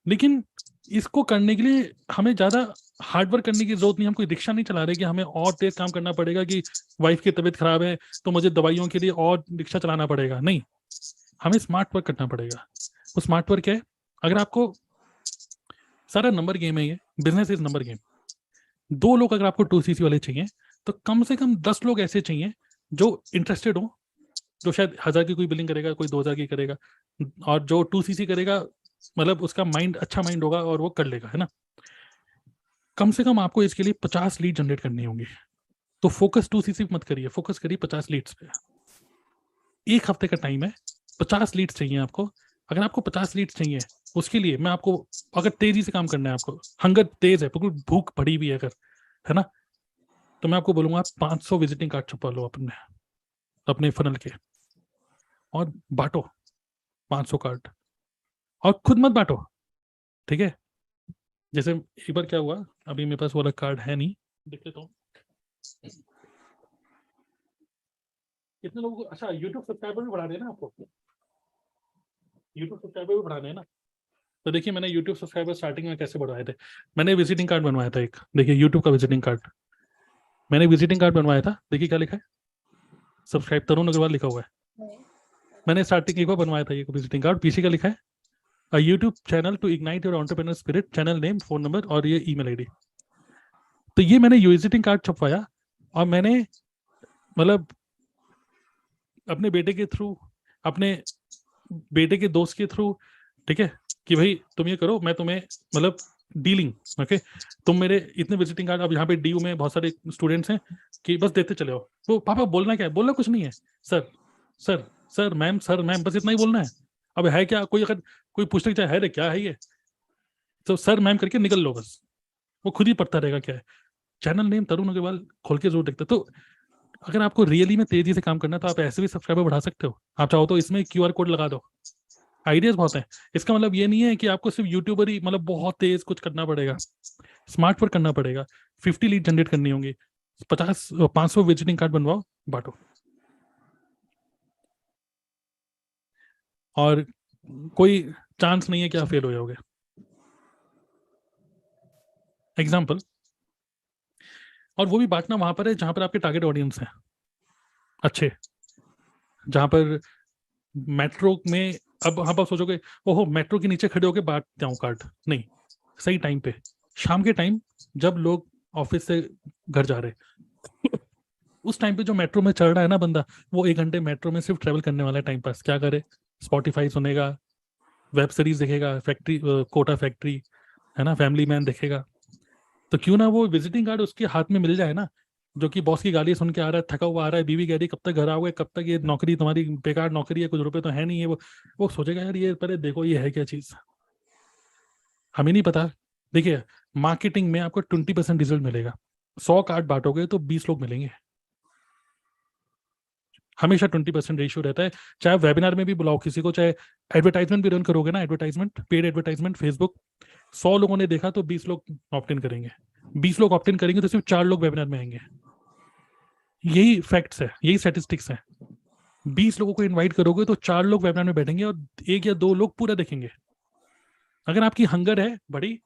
लेकिन इसको करने के लिए हमें ज्यादा हार्डवर्क करने की जरूरत नहीं। हम कोई रिक्शा नहीं चला रहे कि हमें और तेज काम करना पड़ेगा, कि वाइफ की तबीयत खराब है तो मुझे दवाइयों के लिए और रिक्शा चलाना पड़ेगा, नहीं। हमें स्मार्ट वर्क करना पड़ेगा। वो स्मार्ट वर्क है, अगर आपको सारा नंबर गेम है, ये बिजनेस इज नंबर गेम। 2 लोग अगर आपको 2cc वाले चाहिए, तो कम से कम 10 लोग ऐसे चाहिए जो इंटरेस्टेड हो, जो शायद 1000 की कोई बिलिंग करेगा, कोई 2000 की करेगा, और जो 2cc करेगा मतलब उसका माइंड अच्छा माइंड होगा और वो कर लेगा, है ना। कम से कम आपको इसके लिए 50 लीड जनरेट करनी होंगी। तो फोकस 2cc मत करिए, फोकस करिए 50 लीड्स पे। एक हफ्ते का टाइम है, 50 लीड्स चाहिए आपको। अगर आपको 50 लीड्स चाहिए, उसके लिए मैं आपको, अगर तेजी से काम करना है, आपको हंगर तेज है, बिल्कुल भूख पड़ी हुई है अगर, है ना, तो मैं आपको बोलूंगा 500 विजिटिंग कार्ड छपवा लो अपने फनल के, और बांटो 500 कार्ड, और खुद मत बांटो, ठीक है। जैसे एक बार क्या हुआ, अभी मेरे पास वो वाला कार्ड है नहीं, देख लेता हूँ कितने लोगों को। अच्छा यूट्यूब सब्सक्राइबर भी बढ़ाने हैं ना आपको, यूट्यूब सब्सक्राइबर भी बढ़ाने हैं ना। तो देखिए मैंने यूट्यूब सब्सक्राइबर स्टार्टिंग में कैसे बढ़वाए थे, मैंने विजिटिंग कार्ड बनवाया था एक, देखिए यूट्यूब का विजिटिंग कार्ड, मैंने विजिटिंग कार्ड बनवाया था, देखिए क्या लिखा है, सब्सक्राइब तरुण अग्रवाल लिखा हुआ है। मैंने स्टार्टिंग एक बार बनवाया था ये विजिटिंग कार्ड, पीछे का लिखा है a YouTube channel to ignite your entrepreneur spirit, channel name, phone number और ये ईमेल आईडी। तो ये मैंने विजिटिंग कार्ड छपवाया, और मैंने मतलब अपने बेटे के थ्रू, अपने बेटे के दोस्त के थ्रू, ठीक है, कि भाई तुम ये करो, मैं तुम्हें मतलब डीलिंग, ओके, तुम मेरे इतने विजिटिंग कार्ड, अब यहाँ पे डीयू में बहुत सारे स्टूडेंट्स हैं कि बस देते चले आओ। वो पापा बोलना क्या है? बोलना कुछ नहीं है, sir sir sir ma'am, sir ma'am, बस इतना ही बोलना है। अब है क्या, कोई अगर कोई पूछने चाहे है रे क्या है ये, तो सर मैम करके निकल लो, बस वो खुद ही पढ़ता रहेगा क्या है। चैनल नेम तरुण अग्रवाल खोल के जरूर देखते। तो अगर आपको रियली में तेजी से काम करना है तो आप ऐसे भी सब्सक्राइबर बढ़ा सकते हो। आप चाहो तो इसमें QR कोड लगा दो, आइडियाज बहुत हैं। इसका मतलब ये नहीं है कि आपको सिर्फ यूट्यूबर ही मतलब बहुत तेज कुछ करना पड़ेगा, स्मार्ट वर्क करना पड़ेगा। 50 लीड जनरेट करनी होंगी, 500 विजिटिंग कार्ड बनवाओ, बांटो, और कोई चांस नहीं है कि आप फेल हो जाओगे। एग्जाम्पल, और वो भी बांटना वहां पर है जहां पर आपके टारगेट ऑडियंस है अच्छे, जहां पर मेट्रो में, अब आप सोचोगे ओहो मेट्रो के नीचे खड़े होके बांटते हूँ कार्ड, नहीं, सही टाइम पे, शाम के टाइम जब लोग ऑफिस से घर जा रहे उस टाइम पे जो मेट्रो में चढ़ रहा है ना बंदा, वो 1 घंटे मेट्रो में सिर्फ ट्रेवल करने वाला है, टाइम पास क्या करे, स्पॉटिफाई सुनेगा, वेब सीरीज देखेगा, फैक्ट्री कोटा फैक्ट्री है ना, फैमिली मैन देखेगा। तो क्यों ना वो विजिटिंग कार्ड उसके हाथ में मिल जाए ना, जो कि बॉस की गाली सुन के आ रहा है, थका हुआ आ रहा है, बीवी कह रही कब तक घर आओगे, कब तक, ये नौकरी तुम्हारी बेकार नौकरी है, कुछ रुपए तो है नहीं है, वो सोचेगा यार ये पहले देखो ये है क्या चीज, हमें नहीं पता। देखिए मार्केटिंग में आपको 20% रिजल्ट मिलेगा, 100 कार्ड बांटोगे तो 20 लोग मिलेंगे, हमेशा 20% रेशियो रहता है। चाहे वेबिनार में भी बुलाओ किसी को, चाहे एडवर्टाइजमेंट भी रन करोगे ना, एडवर्टाइजमेंट, पेड एडवर्टाइजमेंट फेसबुक, 100 लोगों ने देखा तो 20 लोग ऑप्ट इन करेंगे, 20 लोग ऑप्ट इन करेंगे तो सिर्फ 4 लोग वेबिनार में आएंगे। यही फैक्ट्स है, यही स्टैटिस्टिक्स है। 20 लोगों को इनवाइट करोगे तो 4 लोग वेबिनार में बैठेंगे और 1 या 2 लोग पूरा देखेंगे। अगर आपकी हंगर है बड़ी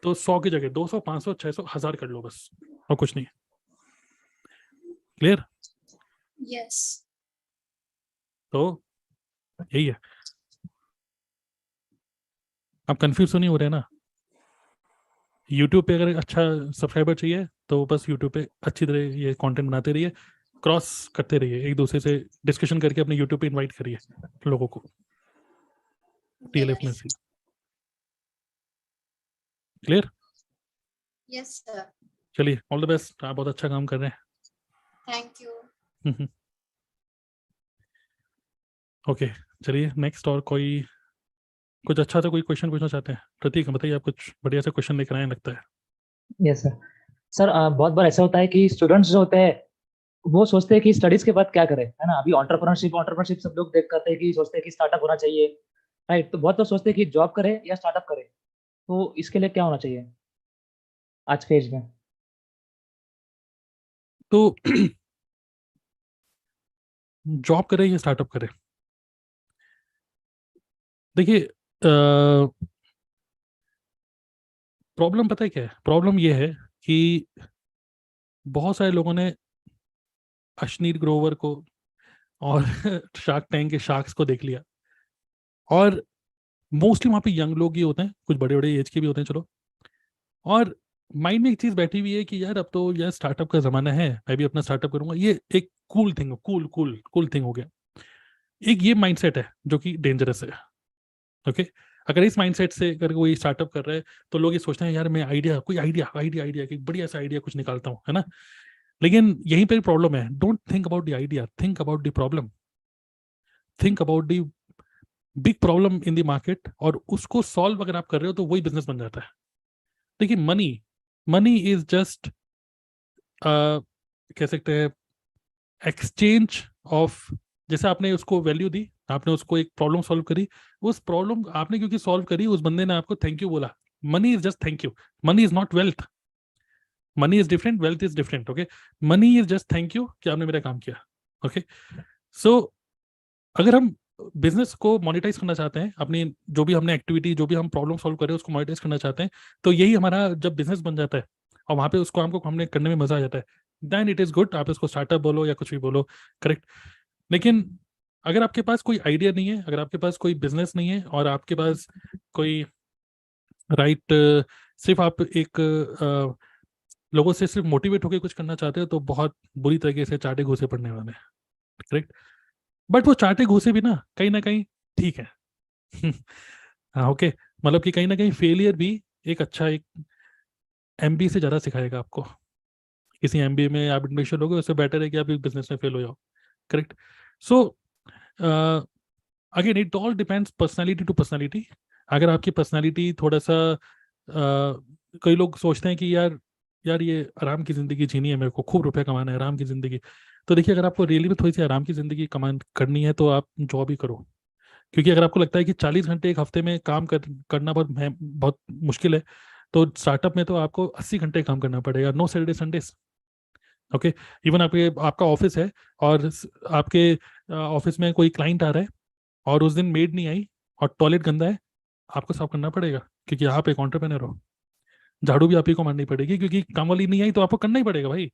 तो 100 की जगह 200, 500, 600, 1000 कर लो बस, और कुछ नहीं। क्लियर? यस। तो यही है। आप कंफ्यूज तो नहीं हो रहे ना? यूट्यूब पे अगर अच्छा सब्सक्राइबर चाहिए तो बस यूट्यूब पे अच्छी तरह ये कंटेंट बनाते रहिए, क्रॉस करते रहिए, एक दूसरे से डिस्कशन करके अपने यूट्यूब पे इनवाइट करिए लोगों को TLF में से। क्लियर? Yes sir. चलिए ऑल द बेस्ट, आप बहुत अच्छा काम कर रहे थैंक यू। हैं। ओके चलिए नेक्स्ट, और कोई कुछ अच्छा सा कोई क्वेश्चन पूछना चाहते हैं? प्रतीक बताइए, आप कुछ बढ़िया से क्वेश्चन लेकर आए लगता है। Yes sir. सर बहुत बार ऐसा होता है कि स्टूडेंट्स जो होते हैं वो सोचते हैं कि स्टडीज के बाद क्या करें, है ना। अभी एंटरप्रेन्योरशिप सब लोग देख करते हैं कि सोचते हैं कि स्टार्टअप होना चाहिए, राइट। तो बहुत लोग सोचते हैं कि जॉब करें या स्टार्टअप करें, तो इसके लिए क्या होना चाहिए आज के एज में? तो जॉब करें या स्टार्टअप करें, देखिए प्रॉब्लम पता है क्या है? प्रॉब्लम ये है कि बहुत सारे लोगों ने अश्नीर ग्रोवर को और शार्क टैंक के शार्क्स को देख लिया, और मोस्टली वहाँ पे यंग लोग ही होते हैं, कुछ बड़े बड़े एज के भी होते हैं चलो, और माइंड में एक चीज बैठी हुई है कि यार अब तो यार स्टार्टअप का जमाना है, मैं भी अपना स्टार्टअप करूंगा, ये एक कूल थिंग, कूल थिंग हो गया। एक ये माइंडसेट है जो कि डेंजरस है। ओके, अगर इस माइंडसेट से अगर कोई स्टार्टअप कर रहा है तो लोग ये सोचते हैं यार मैं आइडिया कि बढ़िया सा आइडिया कुछ निकालता हूँ, है ना। लेकिन यहीं पर प्रॉब्लम है, don't think about the idea, think about the problem, think about the big problem in the market, और उसको सॉल्व अगर आप कर रहे हो तो वही बिजनेस बन जाता है। देखिए मनी इज जस्ट कह सकते हैं एक्सचेंज ऑफ, जैसे आपने उसको वैल्यू दी, आपने उसको एक प्रॉब्लम सॉल्व करी, उस प्रॉब्लम आपने क्योंकि सॉल्व करी, उस बंदे ने आपको थैंक यू बोला। Money is just thank you, money is not wealth, money is different, wealth is different. Okay, money is just thank you कि आपने मेरा काम किया। ओके, सो अगर हम बिजनेस को मोनेटाइज करना चाहते हैं, अपनी जो भी हमने एक्टिविटी, जो भी हम प्रॉब्लम सॉल्व कर रहे हैं उसको मोनेटाइज करना चाहते हैं, तो यही हमारा जब बिजनेस बन जाता है और वहां पे उसको हमको हमने करने में मजा आ जाता है, देन इट इज गुड। आप इसको स्टार्टअप बोलो या कुछ भी बोलो, करेक्ट। लेकिन अगर आपके पास कोई आइडिया नहीं है, अगर आपके पास कोई बिजनेस नहीं है, और आपके पास कोई राइट सिर्फ आप एक लोगों से सिर्फ मोटिवेट होकर कुछ करना चाहते हो तो बहुत बुरी तरीके से चाटे घूसे पड़ने वाले हैं, करेक्ट। बट वो चाटे घूसे भी ना कहीं ठीक है। हाँ, ओके, मतलब कि कहीं ना कहीं फेलियर भी एक अच्छा, एक एमबी से ज़्यादा सिखाएगा आपको। किसी एमबीए में आप एडमिशन लोगे, उससे बेटर है कि आप एक बिजनेस में फेल हो जाओ, correct. So again it all depends personality to personality. अगर आपकी पर्सनालिटी थोड़ा सा कई लोग सोचते हैं कि यार यार ये आराम की ज़िंदगी जीनी है, मेरे को खूब रुपया कमाना है, आराम की ज़िंदगी। तो देखिए, अगर आपको रियली में थोड़ी सी आराम की ज़िंदगी कमान करनी है तो आप जॉब ही करो। क्योंकि अगर आपको लगता है कि 40 घंटे एक हफ्ते में काम करना बहुत मुश्किल है, तो स्टार्टअप में तो आपको 80 घंटे काम करना पड़ेगा, no Saturday Sundays. Okay, even आपका ऑफिस है और आपके ऑफिस में कोई क्लाइंट आ रहा है और उस दिन मेड नहीं आई और टॉयलेट गंदा है, आपको साफ करना पड़ेगा, क्योंकि आप एक एंटरप्रेन्योर हो। झाड़ू भी आप ही को मारनी पड़ेगी, क्योंकि काम वाली नहीं आई तो आपको करना ही पड़ेगा भाई।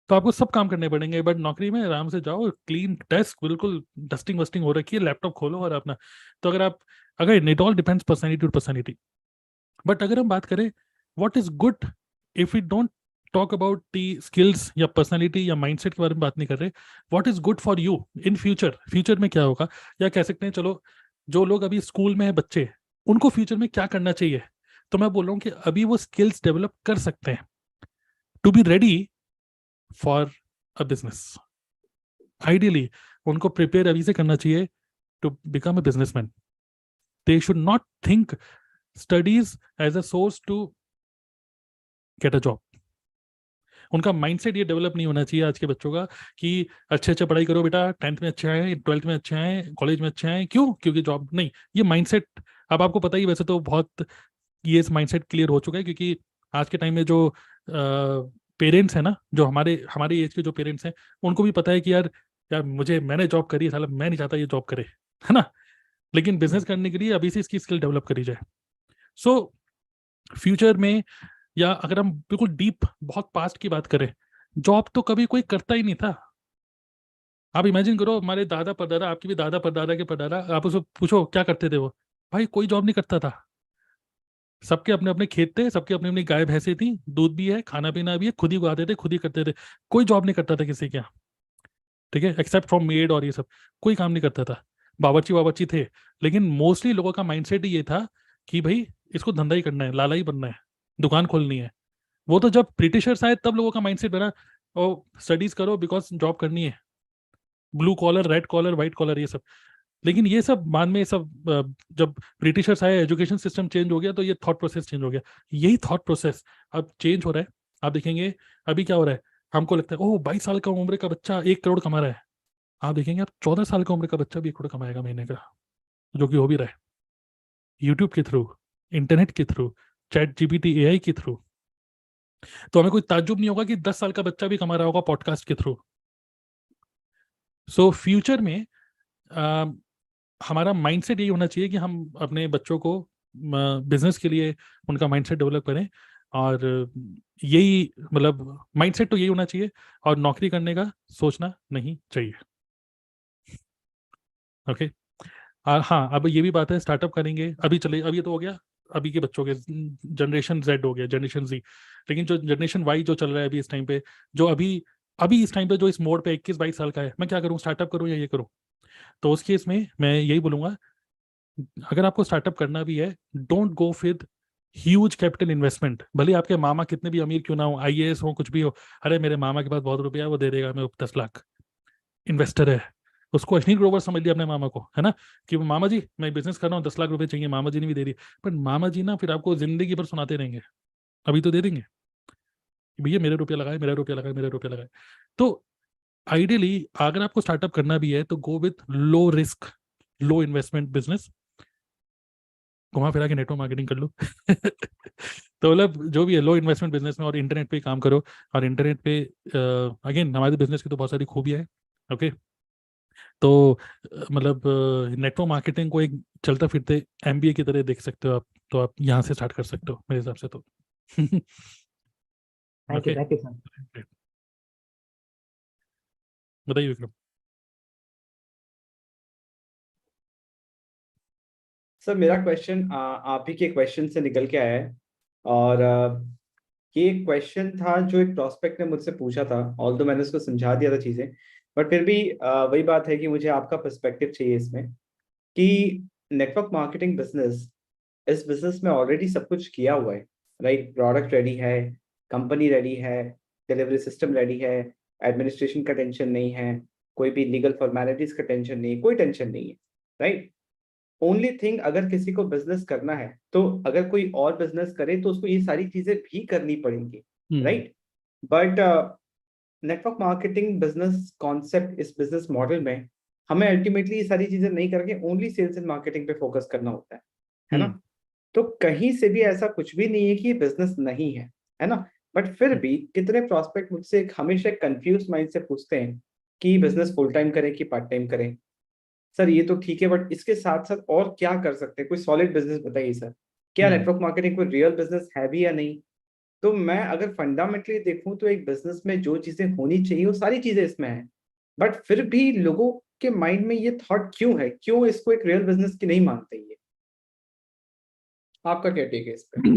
तो आपको सब काम करने पड़ेंगे। बट नौकरी में आराम से जाओ, क्लीन डेस्क, बिल्कुल डस्टिंग वस्टिंग हो रखी है, लैपटॉप खोलो और अपना। तो अगर it all depends personality to personality. But अगर हम बात करें what is good, if we don't talk about the skills या पर्सनैलिटी या माइंडसेट के बारे में बात नहीं कर रहे, what is good for you in future, future में क्या होगा, या कह सकते हैं चलो जो लोग अभी स्कूल में है बच्चे, उनको फ्यूचर में क्या करना चाहिए। तो मैं बोल रहा हूँ कि अभी वो स्किल्स डेवलप कर सकते हैं to be ready for a business. Ideally उनको प्रिपेयर अभी से करना चाहिए to become a businessman. They should not think studies as a source to get a job. उनका माइंडसेट ये डेवलप नहीं होना चाहिए आज के बच्चों का कि अच्छे अच्छे पढ़ाई करो बेटा, 10th में अच्छे आए, 12th में अच्छे आए, कॉलेज में अच्छे आए, क्यों? क्योंकि जॉब नहीं। ये माइंडसेट अब आपको पता ही, वैसे तो बहुत ये माइंडसेट क्लियर हो चुका है, क्योंकि आज के टाइम में जो पेरेंट्स हैं ना, जो हमारे हमारे एज के जो पेरेंट्स हैं, उनको भी पता है कि यार यार मैंने जॉब करी है, साला मैं नहीं चाहता ये जॉब करे, है ना। लेकिन बिजनेस करने के लिए अभी से इसकी स्किल डेवलप करी जाए। सो फ्यूचर में, या अगर हम बिल्कुल डीप बहुत पास्ट की बात करें, जॉब तो कभी कोई करता ही नहीं था। आप इमेजिन करो, हमारे दादा परदादा, आपके भी दादा परदादा के परदादा, आप उसको पूछो क्या करते थे वो, भाई कोई जॉब नहीं करता था। सबके अपने अपने खेत थे, सबके अपनी अपनी गाय भैंसे थी, दूध भी है, खाना पीना भी है, खुद ही उगाते थे, खुद ही करते थे। कोई जॉब नहीं करता था किसी के यहाँ, ठीक है, एक्सेप्ट फ्रॉम मेड और ये सब, कोई काम नहीं करता था। बावर्ची बावर्ची थे, लेकिन मोस्टली लोगों का माइंडसेट ही ये था कि भाई इसको धंधा ही करना है, लाला ही बनना है, दुकान खोलनी है। वो तो जब ब्रिटिशर्स आए तब लोगों का माइंडसेट बना, ओ स्टडीज करो बिकॉज जॉब करनी है, blue collar, red collar, white collar, ये सब। लेकिन ये सब बाद में, ये सब जब ब्रिटिशर्स आए, एजुकेशन सिस्टम चेंज हो गया, तो ये थॉट प्रोसेस चेंज हो गया। यही थॉट प्रोसेस अब चेंज हो रहा है। आप देखेंगे अभी क्या हो रहा है, हमको लगता है ओह 22 साल का उम्र का बच्चा 1 करोड़ कमा रहा है। आप देखेंगे आप 14 साल का उम्र का बच्चा भी 1 करोड़ कमाएगा महीने का, जो कि हो भी रहा है, यूट्यूब के थ्रू, इंटरनेट के थ्रू, चैट जीपीटी एआई के थ्रू। तो हमें कोई ताज्जुब नहीं होगा कि 10 साल का बच्चा भी कमा रहा होगा पॉडकास्ट के थ्रू। सो फ्यूचर में हमारा माइंडसेट यही होना चाहिए कि हम अपने बच्चों को बिजनेस के लिए उनका माइंडसेट डेवलप करें। और यही मतलब माइंडसेट तो यही होना चाहिए, और नौकरी करने का सोचना नहीं चाहिए। ओके। और हाँ, अब ये भी बात है, स्टार्टअप करेंगे, अभी तो हो गया, अभी के बच्चों के जनरेशन जेड हो गया, जनरेशन जी। लेकिन जो जनरेशन वाई जो चल रहा है अभी इस टाइम पे, जो अभी अभी इस टाइम पे जो इस मोड पे 21-22 साल का है, मैं क्या करूँ, स्टार्टअप करूँ या ये करूँ? तो उस केस में मैं यही बोलूंगा, अगर आपको स्टार्टअप करना भी है, don't go with huge capital investment. भले आपके मामा कितने भी अमीर क्यों ना हो, आईएएस हो, कुछ भी हो, अरे मेरे मामा के पास बहुत रुपया है, वो दे देगा, मैं 10 लाख, इन्वेस्टर है। उसको अश्लील ग्रोवर समझ लिया अपने मामा को, है ना, कि वो मामा जी मैं बिजनेस कर रहा हूँ, 10 लाख रुपए चाहिए, मामा जी ने भी दे दिए। पर मामा जी ना फिर आपको जिंदगी भर सुनाते रहेंगे, अभी तो दे देंगे कि भैया मेरे रुपया लगाए, मेरा रुपया लगाए, मेरे रुपया लगाए। तो आइडियली अगर आपको स्टार्टअप करना भी है तो go with low risk, low investment business, घुमा फिरा के नेटवर्क मार्केटिंग कर लो। तो मतलब जो भी है, लो इन्वेस्टमेंट बिजनेस में, और इंटरनेट पे काम करो। और इंटरनेट पे अगेन हमारे बिजनेस की तो बहुत सारी खूबियाँ हैं। ओके। तो मतलब नेटवर्क मार्केटिंग को एक चलता फिरते एमबीए की तरह देख सकते हो आप। तो आप यहाँ से स्टार्ट कर सकते हो मेरे हिसाब से तो। Thank you, okay, thank you sir. बताइए विक्रम। सर मेरा क्वेश्चन आप ही के क्वेश्चन से निकल के आया है। और कि एक क्वेश्चन था जो एक प्रोस्पेक्ट ने मुझसे पूछा था, ऑल्दो मैंने उसको समझा दिया था चीजें, बट फिर भी वही बात है कि मुझे आपका पर्सपेक्टिव चाहिए इसमें कि नेटवर्क मार्केटिंग बिजनेस, इस बिजनेस में ऑलरेडी सब कुछ किया हुआ है, राइट? प्रोडक्ट रेडी है, कंपनी रेडी है, डिलीवरी सिस्टम रेडी है, एडमिनिस्ट्रेशन का टेंशन नहीं है, कोई भी लीगल फॉर्मेलिटीज का टेंशन नहीं है, कोई टेंशन नहीं है, राइट? ओनली थिंग, अगर किसी को बिजनेस करना है तो अगर कोई और बिजनेस करे तो उसको ये सारी चीजें भी करनी पड़ेंगी, right? But network marketing business concept, इस बिजनेस मॉडल में हमें अल्टीमेटली ये सारी चीजें नहीं करके ओनली सेल्स एंड मार्केटिंग पे फोकस करना होता है ना? तो कहीं से भी ऐसा कुछ भी नहीं है कि ये बिजनेस नहीं है ना? बट फिर भी कितने प्रोस्पेक्ट मुझसे हमेशा कंफ्यूज माइंड से पूछते हैं कि बिजनेस फुल टाइम करें कि पार्ट टाइम करें। सर ये तो ठीक है, बट इसके साथ साथ और क्या कर सकते हैं? कोई सॉलिड बिजनेस बताइए सर। क्या नेटवर्क मार्केटिंग कोई रियल बिजनेस है भी या नहीं? तो मैं अगर फंडामेंटली देखूं तो एक बिजनेस में जो चीजें होनी चाहिए वो सारी चीजें इसमें हैं, बट फिर भी लोगों के माइंड में ये थॉट क्यों है, क्यों इसको एक रियल बिजनेस की नहीं मानते? ये आपका क्या टेक है इस पे?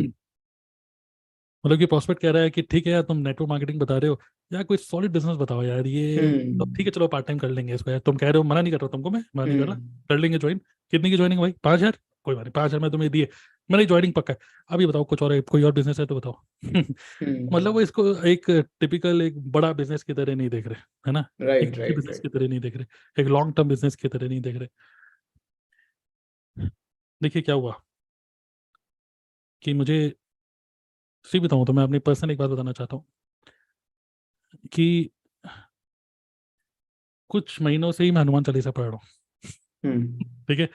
मतलब कि प्रोस्पेक्ट कह रहा है कि ठीक है यार, तुम नेटवर्क मार्केटिंग बता रहे हो यार, कोई सॉलिड बिजनेस बताओ यार, ये अब ठीक है चलो पार्ट टाइम कर लेंगे इसको यार, तुम कह रहे हो, मना नहीं कर रहा तुमको, मैं मना नहीं कर रहा, कर लेंगे ज्वाइन। कितने की ज्वाइनिंग भाई? 5,000? कोई बात नहीं, 5,000 मैं तुम्हें दिए, मेरी ज्वाइनिंग पक्का है। अभी बताओ कुछ और, कोई और बिजनेस है तो बताओ। मतलब वो इसको एक टिपिकल एक बड़ा बिजनेस की तरह नहीं देख रहे, है ना? एक बिजनेस की तरह नहीं देख रहे, एक लॉन्ग टर्म बिजनेस की तरह नहीं देख रहे। देखिए क्या हुआ कि मुझे सही बताऊं तो मैं अपनी पर्सनल एक बात बताना चाहता हूँ कि कुछ महीनों से ही मैं हनुमान चालीसा पढ़ रहा हूँ, ठीक है?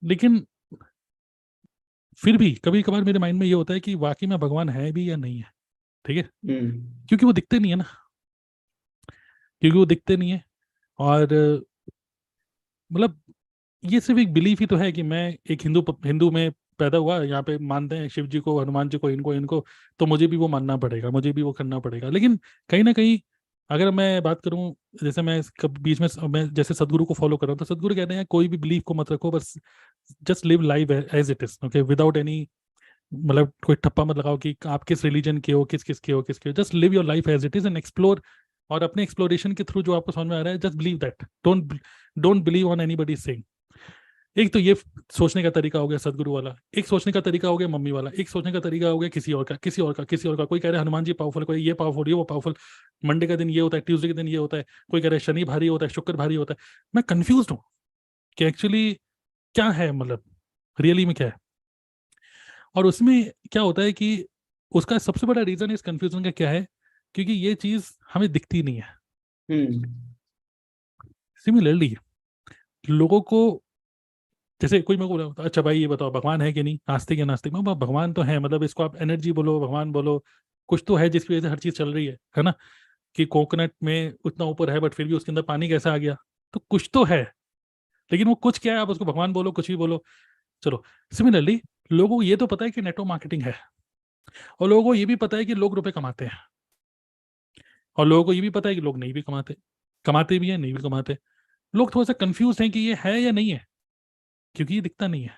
लेकिन फिर भी कभी कभार मेरे माइंड में ये होता है कि वाकई में भगवान है भी या नहीं है, ठीक है? क्योंकि वो दिखते नहीं है ना, क्योंकि वो दिखते नहीं है। और मतलब ये सिर्फ एक बिलीफ ही तो है कि मैं एक हिंदू में पैदा हुआ, यहाँ पे मानते हैं शिव जी को, हनुमान जी को, इनको इनको, तो मुझे भी वो मानना पड़ेगा, मुझे भी वो करना पड़ेगा। लेकिन कहीं ना कहीं अगर मैं बात करूं, जैसे मैं बीच में मैं जैसे सदगुरु को फॉलो कर रहा हूँ, तो सदगुरु कहते हैं कोई भी बिलीफ को मत रखो, बस just live life as it is, okay, without any, मतलब कोई ठप्पा मत लगाओ कि आप किस रिलीजन के हो, किस किस के हो, किसके हो। Just live your life as it is and explore. और अपने एक्सप्लोरेशन के थ्रू जो आपको समझ में आ रहा है, just believe that, don't believe on anybody saying. एक तो ये सोचने का तरीका हो गया सदगुरु वाला, एक सोचने का तरीका हो गया मम्मी वाला, एक सोचने का तरीका हो गया किसी और का, किसी और का, किसी और का। कोई कह रहा है हनुमान जी पावरफुल, कोई ये पावरफुल, ये वो पावरफुल, मंडे का दिन ये होता है, ट्यूसडे के दिन ये होता है, कोई कह रहा है शनि भारी होता है, शुक्र भारी होता है। मैं कंफ्यूज हूँ कि एक्चुअली क्या है, मतलब रियली में क्या है। और उसमें क्या होता है कि उसका सबसे बड़ा रीजन इस कंफ्यूजन का क्या है, क्योंकि ये चीज हमें दिखती नहीं है। सिमिलरली लोगों को, जैसे कोई मेरे को बोला अच्छा भाई ये बताओ भगवान है कि नहीं, नास्तिक है, नास्तिक में भगवान तो है, मतलब इसको आप एनर्जी बोलो, भगवान बोलो, कुछ तो है जिसकी वजह से हर चीज चल रही है ना? कि कोकोनट में उतना ऊपर है बट फिर भी उसके अंदर पानी कैसा आ गया, तो कुछ तो है। लेकिन वो कुछ क्या है, आप उसको भगवान बोलो, कुछ भी बोलो, चलो। सिमिलरली लोगों को ये तो पता है कि नेटवर्क मार्केटिंग है, और लोगों को ये भी पता है कि लोग रुपए कमाते हैं, और लोगों को ये भी पता है कि लोग नहीं भी कमाते, कमाते भी हैं, नहीं भी कमाते। लोग थोड़ा सा कंफ्यूज हैं कि ये है या नहीं है, क्योंकि ये दिखता नहीं है।